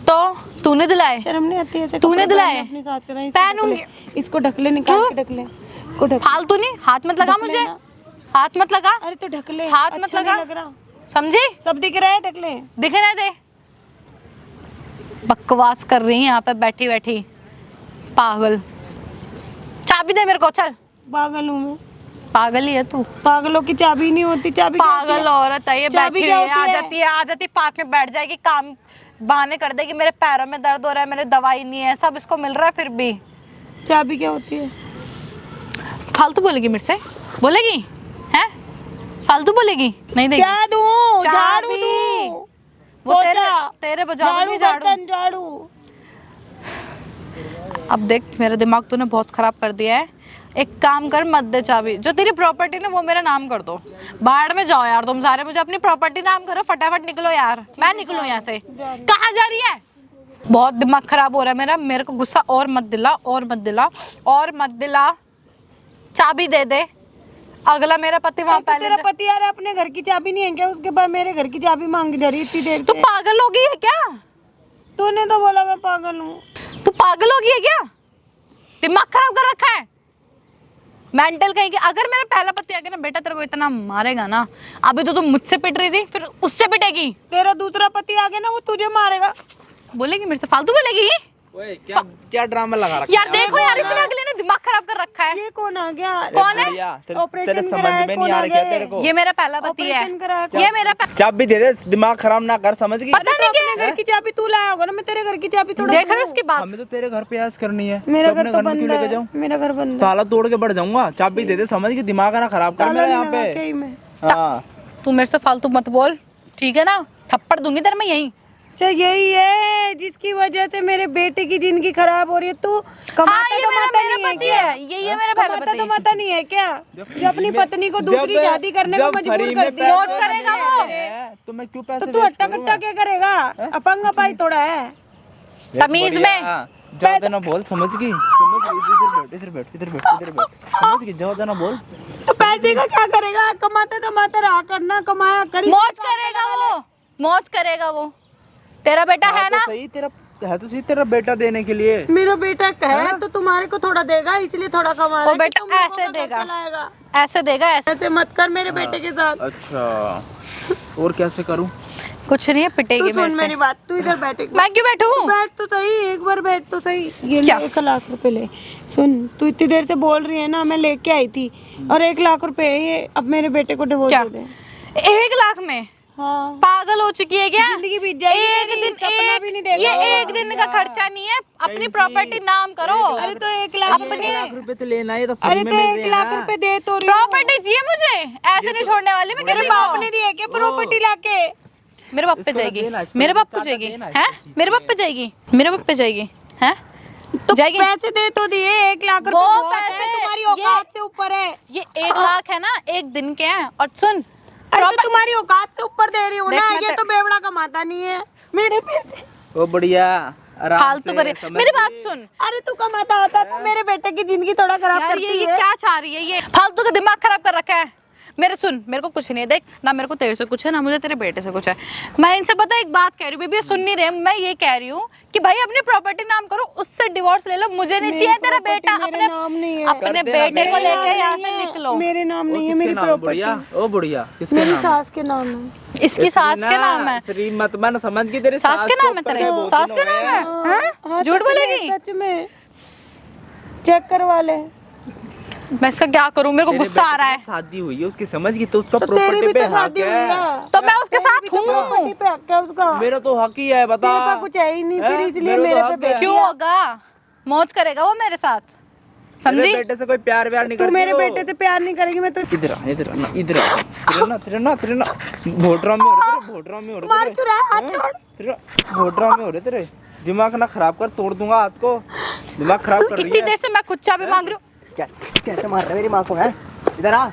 तो तूने दिलाए? शर्म नहीं आती ऐसे तूने कपड़े दिलाए? पहनने अपनी सास के? नहीं, पहनूंगी। इसको ढक ले, निकाल क्यों? के ढक ले, इसको ढक। फालतू नहीं, हाथ मत लगा ढक मुझे, लेना। हाथ मत लगा, अरे तो ढक ले, हाथ मत अच्छा नहीं लगा। लग रहा, समझी? सब दिख रहा है, ढक ले। दिखने दे, बकवास कर रही है यहाँ पे बैठी बैठी, पागल। चाबी दे मेरे को, चल। पागल हूँ मैं, पागल ही है तू, पागलों की चाबी नहीं होती। चाबी क्या होती पागल है? औरत है ये, चाबी बैठी क्या हुई है, होती आ जाती पार्क में बैठ जाएगी, काम बहाने कर देगी, मेरे पैरों में दर्द हो रहा है, मेरे दवाई नहीं है, सब इसको मिल रहा है, फिर भी चाबी क्या होती है? फालतू बोलेगी मेरे से, बोलेगी हैं? फालतू बोलेगी? नहीं देगी क्या दूं? झाड़ू चाबी। दूं? वो पोछा? तेरे बजाऊंगी झाड़ू। बर्तन झाड़ू। अब देख, मेरा दिमाग तूने बहुत खराब कर दिया है। एक काम कर, मत दे चाबी, जो तेरी प्रॉपर्टी ना वो मेरा नाम कर दो। बाहर में जाओ यार तुम सारे, मुझे अपनी प्रॉपर्टी नाम करो, फटाफट निकलो यार, मैं निकलूं यहाँ से। कहाँ जा रही है? बहुत दिमाग खराब हो रहा है मेरा, मेरे को गुस्सा और मत दिला, और मत दिला, और मत दिला। चाबी दे दे, अगला मेरा पति वहाँ तो पहले तेरा पति यार अपने घर की चाबी नहीं है क्या? उसके बाद मेरे घर की चाबी मांगी जा रही है इतनी देर तू से। पागल हो गई है क्या? तूने तो बोला मैं पागल हूँ। तू पागल हो गई है क्या? दिमाग खराब कर रखा है, मेंटल कहीं की। अगर मेरा पहला पति आगे ना, बेटा तेरे को इतना मारेगा ना, अभी तो तुम मुझसे पिट रही थी, फिर उससे पिटेगी। तेरा दूसरा पति आ गया ना, वो तुझे मारेगा। बोलेगी मेरे से, फालतू बोलेगी। ओए क्या ड्रामा लगा रखा यार देखो यार, इसने अगले ने दिमाग खराब कर रखा है। ये कौन आ गया? कौन है? तेरे ऑपरेशन समझ कराया, में कौन नहीं आ आ रहा क्या गया? तेरे को? ये मेरा पहला पति है, ऑपरेशन कराया, ये मेरा चाबी दे दे, दिमाग खराब ना कर, समझ गई? पता नहीं क्या अपने घर की चाबी तू लाया होगा ना, मैं तेरे घर की चाबी थोड़ा देख रहे हो उसकी बात। हमें तो तेरे घर पे ऐश करनी है, मेरा तो घर अपने तो घर में बंद क्यों लेके है, जाऊं? मेरा घर बंद है। ताला तोड़ के बढ़ जाऊंगा। चाबी दे दे, समझ के दिमाग ना खराब कर मेरा यहाँ पे। क्या ही मैं? हाँ, तू मेरे से फालतू मत बोल, ठीक है ना? थप्पड़ दूंगी तेरे में यही। अच्छा यही है जिसकी वजह से मेरे बेटे की जिंदगी खराब हो रही है। तू कमाता ये कमाता मेरा नहीं है पति क्या? है, ये मेरा पहला कमाता पति। कमाता नहीं है क्या? जो अपनी पत्नी को दूसरी शादी करने को मजबूर कर दिया। मौज करेगा वो। तो मैं क्यों पैसे तो तू हट्टा कट्टा क्या करेगा? अपंग अपाई थोड़ा है। तमीज में। ज्यादा ना बोल, समझ गई? समझ गई? इधर बैठ, इधर बैठ, इधर बैठ, इधर बैठ। समझ गई? ज्यादा ना बोल। तो पैसे का क्या करेगा? कमाते कमाते रहा करना, कमाया करी। मौज करेगा वो, मौज करेगा वो। तेरा बेटा है ना? सही, तेरा है तो सही, तेरा बेटा देने के लिए। मेरा बेटा है तो तुम्हारे को थोड़ा देगा, इसलिए थोड़ा कमा रहा वो है कि बेटा तुम लोगों ऐसे का देगा। खर्चा लाएगा। ऐसे देगा, ऐसे। ऐसे मत कर मेरे बेटे के साथ। अच्छा, और कैसे करूं? कुछ नहीं है, तू पिटेगी सुन मेरे से। मेरी बात, तू इधर बैठ। मैं क्यों बैठूं? बैठ तो सही, एक बार बैठ तो सही। ये क्या? 1 लाख रुपए ले। सुन, तू इतनी देर से बोल रही है ना, मैं लेके आई थी, और 1 लाख रुपए ये अब मेरे बेटे को डिवोर्स क्या? दे दे। 1 लाख में? हाँ, पागल हो चुकी है क्या? जिंदगी बीत जाएगी एक तेरी, दिन, सपना भी नहीं देगा ये वो। 1 दिन का खर्चा नहीं है, अपनी प्रॉपर्टी नाम करो। अरे तो 1 लाख अपने- 1 लाख रुपए तो लेना है, तो अरे फ्री तो में मिल 1 रहे लाख हैं। रुपए दे तो रही हूँ। प्रॉपर्टी चाहिए मुझे, ऐसे नहीं छोड़ने वाली मैं मेरे किसी बाप को। ने दिया क्या प्रॉपर्टी लाके? मेरे बाप पे इसको जाएगी, देना, इसको मेरे बाप को ज्यादा जाएगी, देना, हैं? इसको मेरे बाप पे जाएगी, मेरे बाप पे जाएगी, हैं? तो जाएगी। पैसे दे तो दिए, 1 लाख रुपए वो बहुत है, पैसे तुम्हारी ये- औकात से ऊपर है। ये 1 लाख है ना, 1 दिन के हैं। और सुन, अरे तो तुम्हारी औकात से ऊपर दे रही हूँ देख ना, मैं ये ते- तो बेवड़ा कमाता नहीं है मेरे बेटे। ओ बढ़िया, आराम फालतू से, करे। समझ मेरी गई? बात सुन अरे तू कमाता होता तो मेरे बेटे की जिंदगी थोड़ा खराब यार, करती ये है। क्या चाह रही है? ये फालतू का दिमाग खराब कर रखा है। मेरे सुन, मेरे को कुछ नहीं है, देख ना मेरे को तेरे से कुछ है ना मुझे तेरे बेटे से कुछ है। मैं इनसे पता एक बात कह रही हूँ, बेबी सुन नहीं रहे, मैं ये कह रही हूँ कि भाई अपनी प्रॉपर्टी नाम करो, उससे डिवोर्स ले लो, मुझे नहीं चाहिए तेरा बेटा। मेरे नाम नहीं है। अपने बेटे को लेके यहाँ से निकलो। मेरे नाम नहीं है, मेरी प्रॉपर्टी ओ बुढ़िया किसके मेरी नाम? सास के नाम है। इसकी सास के नाम है। श्रीमत मन समझ की तेरी सास के नाम है तेरे? सास के नाम है? हाँ, झूठ सच में, बोलेगी? सच में चेक करवा ले। मैं इसका क्या करूं, मेरे को गुस्सा आ रहा है। शादी हुई है उसकी समझ की, तो उसका तो तेरी प्रॉपर्टी भी पे तो हक शादी हुई है। है। तो मैं उसके साथ हूँ। प्रॉपर्टी पे हक है उसका। मेरा तो हक ही है, बता। तेरे पास कुछ है ही नहीं, फिर हैं? इसलिए मेरा तो मेरे हक पे है। बेच क्यों दिया। होगा, मौज करेगा वो मेरे साथ, तेरे समझी? बेटे से कोई प्यार व्यार नहीं तू करती मेरे वो। बेटे से प्यार नहीं करेगी, मैं तो इधर आ, इधर आ, इधर आ। तेरे ना भोटरा में हो रहे तेरे, भोटरा में हो रहे मार तेरे। क्यों रहा है? हाथ हैं? छोड़। तेरा भोटरा में हो रहे तेरे, दिमाग ना खराब कर, तोड़ दूंगा हाथ को, दिमाग खराब कर रही इतनी है। देर से मैं कुछ चाबी मांग रही हूँ। कैसे मार रहा है मेरी माँ को? है इधर आ।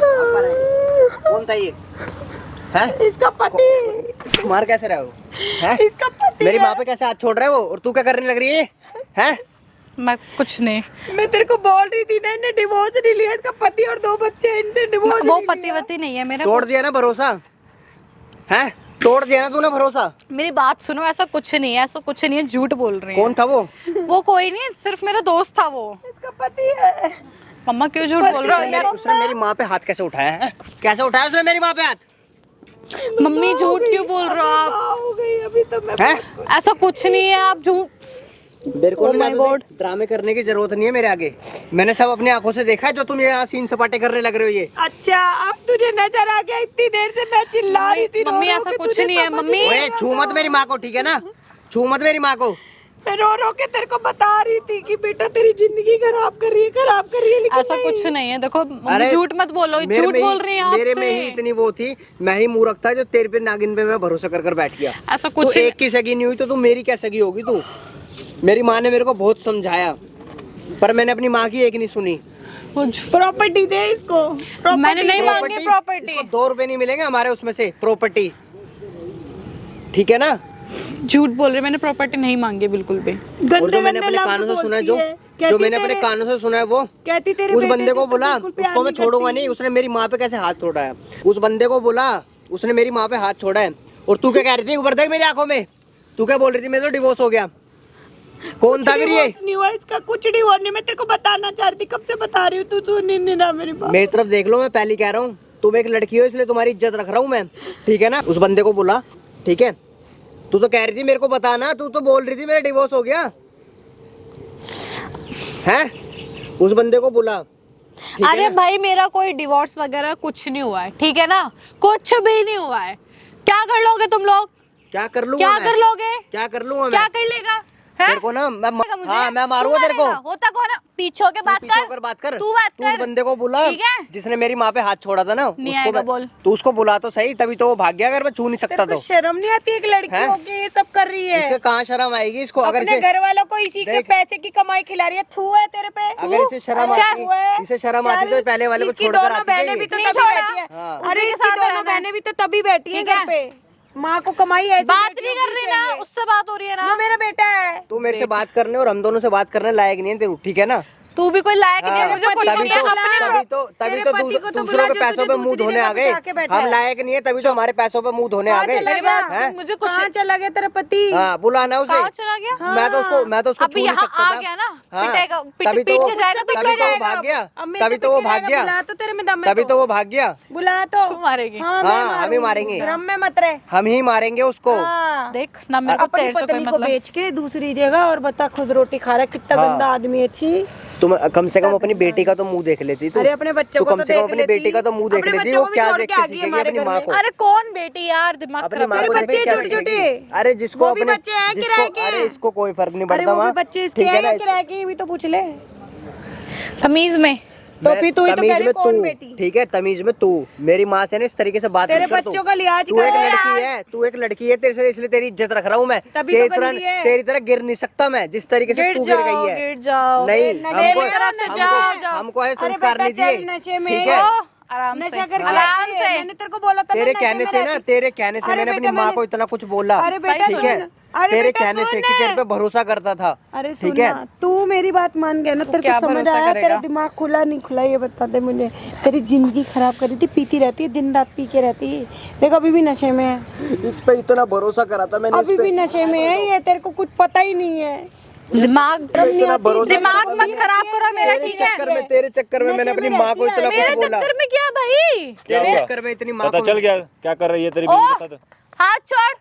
कौन था ये? है इसका पति, मार कैसे रहा है वो? है इसका पति मेरी है। माँ पे कैसे हाथ छोड़ रहा है वो? और तू क्या करने लग रही है? हैं? मैं कुछ नहीं, मैं तेरे को बोल रही थी ना, इन्हें डिवोर्स नहीं लिया, इसका पति और 2 बच्चे हैं, इनसे डिवोर्स वो नहीं पति लिया। वती नहीं है मेरा। तोड़ दिया ना भरोसा? हैं? तोड़ दिया ना तूने भरोसा? मेरी बात सुनो, ऐसा कुछ नहीं है, ऐसा कुछ नहीं है, झूठ बोल रही कौन था वो? है। वो कोई नहीं, सिर्फ मेरा दोस्त था वो। इसका पति है। मम्मा क्यों झूठ बोल रहा है? उसने मेरी माँ पे हाथ कैसे उठाया है? कैसे उठाया उसने मेरी माँ पे हाथ? मम्मी झूठ क्यों बोल रहे हो आप? माँ हो गई अभी तो मैं। हैं? ऐसा कुछ नहीं है, आप झूठ। मेरे को Oh ना my तो God. ड्रामे करने की जरूरत नहीं है मेरे आगे। मैंने सब अपनी आंखों से देखा है, जो तुम यहाँ सीन सपाटे करने लग रहे हो ये। अच्छा, अब तुझे नजर आ गया? इतनी देर से मैं चिल्ला रही थी, मम्मी रो रो ऐसा के कुछ तुझे नहीं है, समझ मम्मी। नहीं ओए आ छू मत मेरी माँ को, ठीक है ना? छू मत मेरी माँ को। मैं रो रो के तेरे को बता रही थी कि बेटा तेरी जिंदगी खराब कर रही है, खराब कर रही है, लेकिन ऐसा नहीं। कुछ नहीं है, देखो मम्मी अरे, झूठ मत बोलो, मेरे झूठ में ही- बोल रही हैं मेरे में ही आपसे। इतनी वो थी, मैं ही मूर्ख था जो तेरे पे नागिन पे मैं भरोसा कर बैठ गया। ऐसा तू कुछ एक की सगी नहीं हुई तो तू मेरी क्या सगी होगी? तू मेरी माँ ने मेरे को बहुत समझाया, पर मैंने अपनी माँ की एक नहीं सुनी। वो प्रॉपर्टी दे इसको। मैंने नहीं मांगी प्रॉपर्टी। इसको 2 रुपए नहीं मिलेंगे हमारे उसमें से प्रॉपर्टी, ठीक है ना? झूठ बोल रहे, मैंने प्रॉपर्टी नहीं मांगी बिल्कुल भी। और जो मैंने अपने कानों से सुना है, जो मैंने अपने कानों से सुना है वो, कहती तेरे उस बेटे बंदे को से तो बोला बिल्कुल प्यार उसको मैं नहीं छोड़ूंगा करती। नहीं। उसने मेरी माँ पे कैसे हाथ छोड़ा है? उस बंदे को बोला, उसने मेरी माँ पे हाथ छोड़ा है। और तू क्या कह रही थी ऊपर देख मेरी आंखों में? तू क्या बोल रही थी? मेरा तो डिवोर्स हो गया। कौन था फिर ये? डिवोर्स नहीं हुआ इसका, कुछ नहीं हुआ। नहीं, मैं तेरे को बताना चाह रही थी, कब से बता रही हूँ, तू सुन नहीं ना मेरी बात। मेरी तरफ देख लो, मैं पहले कह रहा हूँ, तुम एक लड़की हो इसलिए तुम्हारी इज्जत रख रहा हूँ मैं, ठीक है ना? उस बंदे को बोला, ठीक है? तू तो कह रही थी मेरे को बताना, तू तो बोल रही थी मेरा डिवोर्स हो गया है? उस बंदे को बोला, ठीक है अरे ना? भाई मेरा कोई डिवोर्स वगैरह कुछ नहीं हुआ है, ठीक है ना? कुछ भी नहीं हुआ है। क्या कर लोगे तुम लोग? क्या कर लूंगा क्या मैं? कर लोगे? क्या कर लूंगा क्या मैं? कर लेगा? हैं? तेरे को ना मैं मारेगा मुझे? हाँ मैं मारूंगा तू तेरे को। मारेगा? होता कौन है? पीछे होके बात पीछे कर। होकर बात कर। तू बात तू उस कर। बंदे को बुला, ठीक है? जिसने मेरी माँ पे हाथ छोड़ा था ना, नहीं उसको आएगा, मैं- बोल। तू उसको बुला तो सही, तभी तो वो भाग गया। अगर मैं छू नहीं सकता तेरे तो को शर्म नहीं आती? एक लड़की हैं? होके ये सब कर रही है। इसके कहाँ शर्म आएगी इसको? अगर अपने इसे घर वालों को इसी के देख। पैसे की कमाई खिला रही है। थू है तेरे पे? अगर इसे शर्म अच्छा, आती, थू है। इसे शर्म आती तो चल, ये पहले वाले को इसकी छोड़कर दोनों आती बहनें है भी तो नहीं तभी छोड़ा। बैठी है। हाँ। अरे उसी के इसकी साथ दोनों रहना है। बहनें भी तो तभी बैठी है ठीक घर है। पे। माँ को कमाई ऐसी बात बेटियों नहीं की कर रही ना, चाहिए। उससे बात हो रही है वो ना। मेरा बेटा है। तू मेरे से बात करने और हम दोनों से बात करने लायक नहीं है तेरू, ठीक है ना? तू भी कोई लायक नहीं है, हाँ, मुझे कुछ पति को नहीं है। बुला। अपने तेरे पति को तो दूसरों बुला के जो पैसों तुझे पे मुंह दूसरी धोने जगह आ गए। बिठा के बैठा हम है। लायक नहीं है, तभी तो हमारे पैसों पे मुंह धोने आ कहाँ गए। चला गया? हैं? मुझे कुछ कहाँ चला गया तेरा पति? हाँ बुलाना उसे। कहाँ चला गया? मैं तो उसको अभी छू नहीं यहाँ सकता आ था। गया ना, हाँ, पिटेगा, तभी तो पीट वो के जाएगा तो तभी तो वो जाएगा भाग अब। गया, अब मेरे तभी पे तो वो पिट भाग जाएगा, गया, बुला तो तेरे में दम है तभी तो वो भाग गया। बुला तो। तू मारेगी। हाँ, हाँ, मैं हम ही मारूंगी। मारेंगे। शर्म में मत रहे। हम ही मारेंगे उसको। हाँ। देख ना, मेरे को अपनी तेरे से कोई पत्नी को मतलब। बेच के दूसरी जगह और बता खुद रोटी खा रहा है। कितना हाँ। गंदा आदमी है। अच्छी। तुम कम से कम अपनी बेटी का तो मुंह देख लेती तू। अरे अपने बच्चों तू को कम तो से कम देख अपनी लेती। बेटी का तो मुंह देख अपने लेती। बच्चों वो को भी क्या छोड़ देख के के आ गई सीखेगी हमारे अपनी घर माँ में। को? अरे कौन बेटी यार, दिमाग अपनी खराब माँ कर को तेरे देख के क्या बच्चे छोटे-छोटे। सीखेगी? अरे जिसको वो भी अपने बच्चे हैं किराए के? अरे इसको कोई फर्क नहीं अरे पड़ता वो भी माँ, बच्चे इसके ठीक है हैं ना? या किराए के? ये भी तो पूछ ले। तमीज में। तो फिर तू ही तो तमीज कह रही में कौन तू, बेटी? ठीक है? तमीज में तू मेरी माँ से ना इस तरीके से बात तेरे मत कर तू। बच्चों का लिहाज तू कर एक यार। लड़की है, तू एक लड़की है, तेरे से इसलिए तेरी इज्जत रख रहा हूँ मैं। तभी तो गंदी है। तेरी तरह गिर नहीं सकता मैं, जिस तरीके से गिर तू गिर जाओ, गई है। गिर जाओ। नहीं, मेरी तरफ से जाओ, जाओ। हमको ऐसे अरे संस्कार बेटा, नहीं दिए, चल नशे में। ठीक है? ओ, आराम से, नशा करके आराम आती है। से। मैंने तेरे को बोला था ना तेरे नशे कहने में से ना, रहती। तेरे कहने से अरे मैंने अपनी बेटा, माँ को इतना कुछ बोला, अरे बेटा ठीक है? सुन, अरे तेरे बेटा, कहने से सुन कि तेरे ना। पे भरोसा करता था। अरे ठीक सुन है ना, तू मेरी बात मान गया ना, तेरे क्या को समझ भरोसा आया, करेगा? तेरा दिमाग खुला नहीं खुला ये बता दे मुझे। तेरी जिंदगी खराब करी थी, पीती रहती है, दिन रात पी के रहती है, देखो अभी भी नशे में है, इस पे इतना भरोसा करा था मैंने, अभी भी नशे में है ये, तेरे को कुछ पता ही नहीं है। दिमाग इतना भरोसा दिमाग मत खराब करो मेरा, ठीक है? तेरे चक्कर में मैंने अपनी माँ को इतना मेरे कुछ बोला। चक्कर में क्या भाई? तेरे चक्कर में इतनी माँ पता को चल गया क्या कर रही है तेरी ओ बीवी के साथ? हाथ छोड़,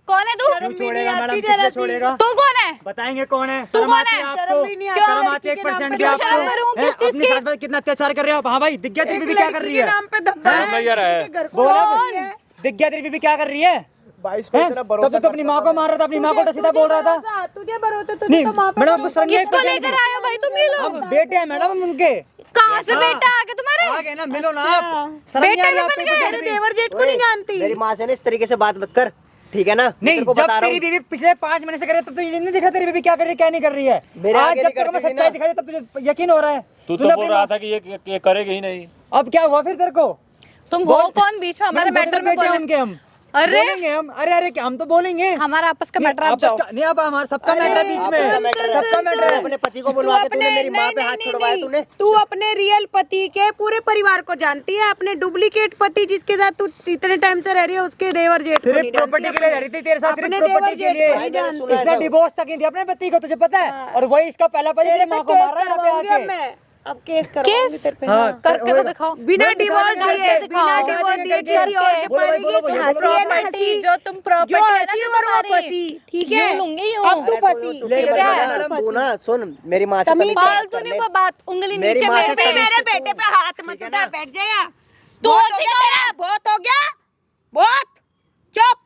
कौन है तू? क्यों छोड़ेगा मैडम, किसने छोड़ेगा? तू कौन है? बताएंगे कौन है? तू शर्म कौन आती है? है शर्म आपको? भी नहीं क्यों? शर्म आती है 1% भी क्यों आपको? शर्म करूं? हैं? किस चीज अपनी की? सास पर कितना अत्याचार कर रहे हो आप? हाँ भाई, दिख गया तेरी बीवी क्या कर रही है? नाम पे धब्बा हाँ, है, भैया रहा है। किसी के घर को बोला कौन है? दिख गया तेरी बीवी क्या कर रही है? बाईस पे हैं? इतना तब भरोसा तो अपनी माँ को मार रहा था, अपनी माँ को तो सीधा बोल रहा था। तुझे भरोसा, तुझे नहीं तो माँ पे मैडम आपको शर्म नहीं है? किसको लेकर आए हो भाई तुम ये लोग? हम बेटे हैं मैडम हम उनके। कहाँ से बेटा आ गया तुम्हारे? आ गए ना, मिलो ना आप। शर्म नहीं आ बेटे रही भी आपको बन गए? कुछ तेरे भी? देवर जेठ को नहीं जानती। मेरी माँ से ना इस तरीके से बात मत कर, ठीक है ना? मैं नहीं तेरे को जब बता रहा तेरी हूँ। बीवी पिछले 5 महीने से कर रही है तब तो ये नहीं दिख रहा तेरी बीवी क्या कर रही है क्या नहीं कर रही है। मेरे आज आगे जब नहीं तक मैं करती थी सच्चाई ना। दिखाई तब तुझे यकीन हो रहा है। तू तूने तो अपनी बोल रहा माँ- था कि ये करेगी ही नहीं। अब क्या हुआ फिर तेरे को? तुम हो कौन बीच में हमारे मैटर में बेटे हैं बोले? उनके हम अरे बोलेंगे हम, अरे क्या हम तो बोलेंगे। हमारा आपस का नहीं, मैटर आप आपस जाओ। का- नहीं अब हमारा सबका मैटर है बीच आपका में, मैटर है। सबका मैटर है। अपने पति को बुलवा के तूने मेरी माँ पे हाथ छुड़वाया तूने। तू अपने रियल पति के पूरे परिवार को जानती है, अपने डुप्लीकेट पति जिसके साथ तू इतने टाइम से रह रही है उसके देवर जेठ को नहीं सिर्फ प्रॉपर्टी जानती, के लिए रह रही थी तेरे साथ, सिर्फ अपने प्रॉपर्टी देवर के जेठ लिए। को नहीं जानती। इसने डिवोर्स तक नहीं दिया अपने पति को, तुझे पता है? और वही इसका पहला पति तेरी माँ को मार रहा है यहाँ पे करवाऊंगी अब आके। मैं, अब केस करवाऊंगी केस? तेरे पे। हाँ, हाँ। करके तो दिखाओ। बिना बोलो, डिवोर्स दिखा दिए, दे, बिना दिखाओ। डिवोर्स दिए करके। किसी और के बोलो, पालेगी बोलो, तो बोलो, हंसी है ना प्रॉपर्टी हंसी। जो तुम प्रॉपर्टी जो है ना हंसी जो और वो तुम्हारी, फंसी, ठीक है? यूं लूंगी यूं। अब तू फंसी, ले ठीक ले है? ले, तू ना सुन, मेरी माँ से तमीज तमीज फालतू कर नहीं ले। वो बात, उंगली मेरी नीचे माँ मेरे से पे। तमीज मेरे बेटे पे हाथ मत ठीक है उठा, ना? बैठ जाएगा। तू बहुत हो होती गया कौन है? तेरा, बहुत हो गया, बहुत। चुप।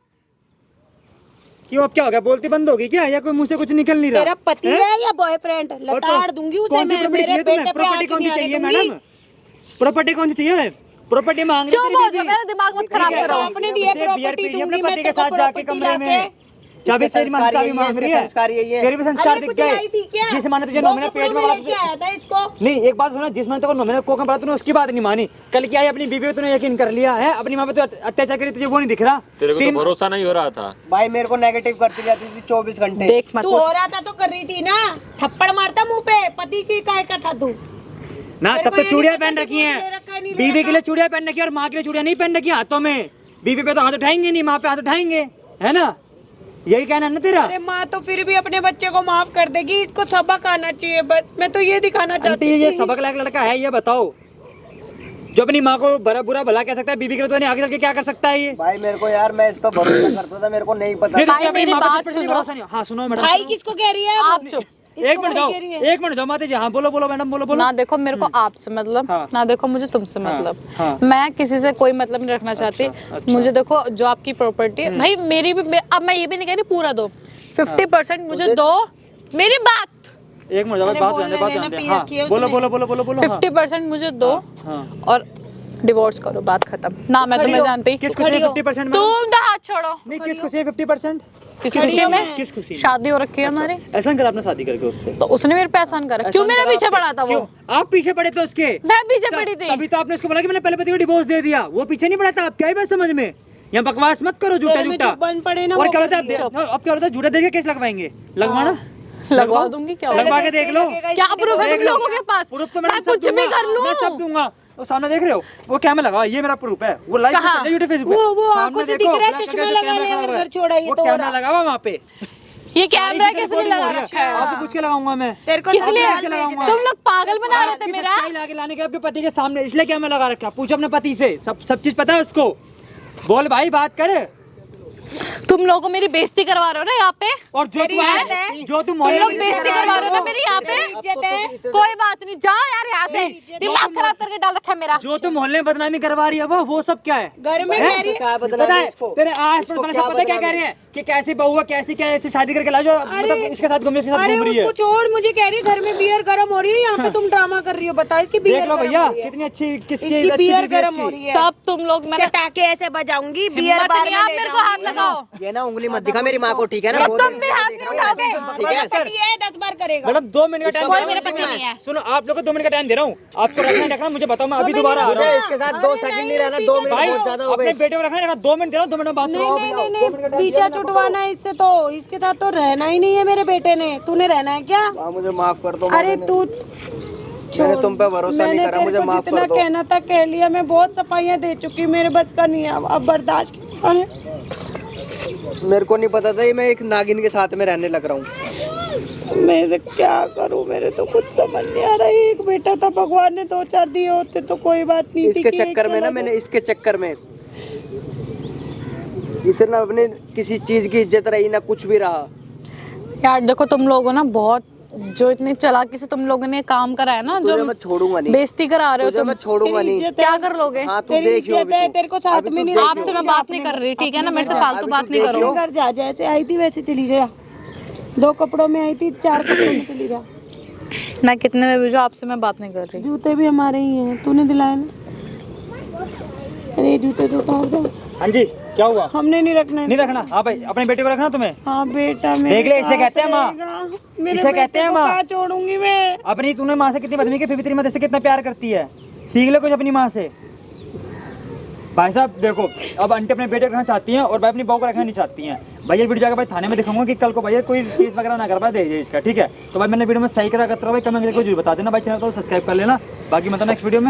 क्यों अब क्या हो गया? बोलती बंद होगी क्या या कोई मुंह से कुछ निकल नहीं रहा? तेरा पति है या बॉयफ्रेंड? लताड़ दूंगी उसे कौन सी मैं, प्रॉपर्टी मेरे चाहिए तुम्हें? बेटे पे प्रॉपर्टी हाथ कौन सी नहीं आने चाहिए दूंगी। मैडम? प्रॉपर्टी कौन सी चाहिए? प्रॉपर्टी मांग रही चुप तेरी हो बीवी। जाओ, मेरा दिमाग मत खराब करो। आपने दिए सिर्फ प्रॉपर्टी BRP दूंगी अपने मैं पति के तेरे को साथ जाके प्रॉपर्टी कमरे में लाके। चाबी तेरी मां संस्कार चाबी यही है, मांग रही इसके है। संस्कार यही है। तेरे भी संस्कार अरे दिख कुछ गए। लाई थी क्या? जिस माने तुझे दो नौमने कपड़ों पेट में में वाला लेके आया था इसको। नहीं एक बात सुना, जिस मैंने तेरे को नौमने कोका पड़ा तूने उसकी बात नहीं मानी। कल की आई अपनी बीवी पे तूने यकीन कर लिया है, अपनी मां पे तो अत्याचार करी तुझे वो नहीं दिख रहा। तेरे को तो भरोसा नहीं हो रहा था। भाई मेरे को नेगेटिव करती रहती थी 24 घंटे। देख मत तू हो रहा था तो कर रही थी ना, थप्पड़ मारता मुंह पे। पति की काय का था तू? ना तेरे तब को तो ये चूड़ियां नहीं पहन पता रखी कि हैं। ले रखा है, नहीं ले बीवी के रखा। लिए चूड़ियां पहन रखी है और माँ के लिए चूड़ियां नहीं पहन रखी हाथों में। बीवी पे तो हाथ उठाएंगे नहीं, माँ पे हाथ उठाएंगे, है ना? यही कहना है ना तेरा? अरे माँ तो फिर भी अपने बच्चे को माफ कर देगी, इसको सबक आना चाहिए बस। मैं तो ये दिखाना आंटी चाहती ये थी। सबक लायक लड़का है ये बताओ, जो अपनी माँ को बुरा भला कह सकता है, बीवी के लिए तो नहीं आगे चल के क्या कर सकता है ये? भाई मेरे को यार, मैं इस पर भरोसा करता था, मेरे को नहीं पता। नहीं, भाई, तुझे अपनी मेरी माँ पे बात किस पे सुनो। भरोसा नहीं? हाँ सुनो मैडम, भाई सुनो। किसको कह रही है? आप चुप। एक मिनट जाओ, एक मिनट जाओ माता जी। हाँ बोलो बोलो मैडम, बोलो बोलो। ना देखो मेरे को आपसे मतलब, हाँ। ना देखो मुझे तुमसे हाँ, मतलब। हाँ। मैं किसी से कोई मतलब नहीं रखना चाहती। अच्छा। मुझे देखो जो आपकी प्रॉपर्टी है भाई, मेरी भी अब मैं ये भी नहीं कह रही पूरा दो, 50% मुझे दो। मेरी बात एक मिनट जाओ, अरे बात बोलने जाने बात देना, जाने। पी हाँ रखी है बोलो उसने। बोलो बोलो बोलो बोलो। हाँ। 50% मुझे दो हाँ। और डिवोर्स करो, बात खत्म। ना मैं तुम्हें जानती। किस खुशी में 50% तुम तो हाथ छोड़ो। नहीं किस खुशी है 50%? किस खुशी में? किस खुशी में? शादी हो रखी है हमारी, ऐसा कर आपने शादी करके उससे? तो उसने मेरे पे एहसान करा। क्यों एहसान मेरे करा पीछे आपके? पड़ा था वो? क्यों? आप पीछे पड़े थे उसके? मैं पीछे पड़ी थी। तभी तो आपने उसको बोला कि मैंने पहले पति को डिवोर्स दे दिया, वो पीछे नहीं पड़ा था। आप क्या ही बात समझ में? यहाँ बकवास मत करो झूठा तेरे में झूठा। जो बन पड़े ना और वो क्या कर होता है अब क्या होता है, झूठा देके केस लगवाएंगे? लगवाना लगवा दूंगी, क्या लगवा के देख लो। क्या प्रूफ है तुम लोगों के पास? प्रूफ तो मैं सब कुछ भी दूंगा, कर लूं। मैं सब दूंगा। वो सामने देख रहे हो, वो कैमरा लगा, ये मेरा प्रूफ है। वो लाइव कहाँ? चल रहा है यूट्यूब फेसबुक पे। वो सामने आंखों से देखो, दिख रहा है, ब्लैक चश्मा कलर का लगा कैमरा ले, खड़ा अगर हुआ है। घर छोड़ा ये वो तो हो कैमरा रहा। लगा हुआ वहाँ पे। ये कैमरा किस लिए लगा रखा है? आपसे पूछ के लगाऊंगा मैं। तेरे को किस लिए? पूछ के लगाऊंगा। तुम लोग पागल बना रहे थे आपकी मेरा। सच्चाई लाके लाने के आपके पति के सामने, इसलिए कैमरा लगा रखा। पूछो अपने पति से, सब चीज पता है उसको। बोल भाई, बात कर। तुम लोगों मेरी बेइज्जती करवा रहे हो ना यहाँ पे। और जो तू है, जो तू तुम मोहल्ले लोग में बेइज्जती करवा रहे हो ना मेरी यहाँ पे। कोई बात नहीं, जाओ यार यहाँ से। दिमाग खराब करके डाल रखा है मेरा। जो तू मोहल्ले में बदनामी करवा रही है वो सब क्या है? घर में हैं? कह रही है। क्या पता बदला है तेरे आस पड़ोस वाले सब पता है क्या कह रहे हैं कि कैसी बहू है, कैसी क्या ऐसी शादी करके ला, जो मतलब इसके साथ घूम इसके साथ अरे घूम रही है। उसको छोड़, मुझे कह रही है घर में बियर गर्म हो रही है, यहाँ पे तुम ड्रामा कर रही हो। बताओ इसकी बियर देख लो गर्म भैया हो रही है। कितनी अच्छी, किसकी इसकी अच्छी बियर बीवी है गर्म हो इसकी। रही है। सब तुम लोग मैंने चटाके ऐसे बजाऊंगी, बियर हिम्मत बार नहीं, में आप ले मेरे को हाथ जाऊंगी। लगाओ। ये ना उंगली मत दिखा मेरी माँ को, ठीक है ना? अब बहुत तुम देर भी से हाथ देख नहीं रहा हूँ उठाओगे। ऐसे, ठीक है? पति है 10 बार करेगा। मैडम 2 मिनट का कोई टाइम मेरे पति भी नहीं है। सुनो आप लोग को 2 मिनट का टाइम दे रहा हूँ, आपको रखना मुझे बताओ, मैं अभी दोबारा आ रहा मुझे हूँ। इसके साथ 2 सेकंड नहीं रहना, 2 मिनट भाई बहुत ज्यादा हो अपने गए। बेटे को रखना 2 मिनट दे रहा हूँ, 2 मिनट में बात करो। नहीं पीछा छुटवाना है इससे, तो इसके साथ तो रहना ही नहीं है मेरे बेटे ने। तूने रहना है क्या? मुझे माफ कर दो। अरे तू मैंने तुम पे भरोसा नहीं करा, मुझे माफ जितना कर दो। कहना था कह लिया, मैं बहुत सफाइयाँ दे चुकी, मेरे बस का नहीं है अब बर्दाश्त करना है। मेरे को नहीं पता था ये मैं एक नागिन के साथ में रहने लग रहा हूँ। मैं क्या करूं, मेरे तो कुछ समझ नहीं आ रहा है। एक बेटा था, भगवान ने 2-4 दिए होते तो कोई बात नहीं थी। इसके कि चक्कर एक में ना चला मैंने इसके चक्कर में इसे ना अपने किसी चीज की इज्जत रही ना कुछ भी रहा। यार देखो तुम लोगों ना बहुत जो इतनी चालाकी से तुम लोगों ने काम करा है ना, तुझे जो मैं छोड़ूंगा नहीं, बेइज्जती करा रहे हो तुझे तुम, मैं छोड़ूंगा नहीं। इज्जत क्या कर लोगे? हाँ तू तेरी देखियो इज्जत है, तेरे को साथ में नहीं रखना। आपसे मैं बात नहीं कर रही, ठीक है ना, मेरे से फालतू बात नहीं देखियो। करो। घर जा, जैसे आई थी वैसे चली जा। 2 कपड़ों में आई थी, 4 कपड़ों में चली जा। मैं कितने में भेजो, आपसे मैं बात नहीं कर रही। जूते भी हमारे ही हैं, तूने दिलाए ना। अरे जूते तो उतार दो। हाँ जी क्या हुआ? हमने नहीं रखना है। नहीं रखना? हाँ भाई अपने बेटे को रखना तुम्हें। हाँ बेटा मेरे देख ले, इसे साथ कहते हैं माँ। रहेगा। मेरे इसे कहते बेटे हैं को माँ। कहाँ छोड़ूंगी मैं? अपनी तूने माँ से कितनी बदतमीजी की, फिर भी तेरी माँ से कितना प्यार करती है। सीख ले कुछ अपनी माँ से। भाई साहब देखो, अब आंटी अपने बेटे को रखना चाहती हैं और भाई अपनी बहू को रखना नहीं चाहती हैं। भाई ये वीडियो जाकर भाई थाने में दिखाऊंगा कि कल को भाई कोई केस वगैरह ना कर पाए दे इसका, ठीक है? तो भाई मैंने वीडियो में सही करा करता भाई, कमेंट करके जरूर बता देना भाई। चैनल को सब्सक्राइब कर लेना, बाकी मतलब नेक्स्ट वीडियो में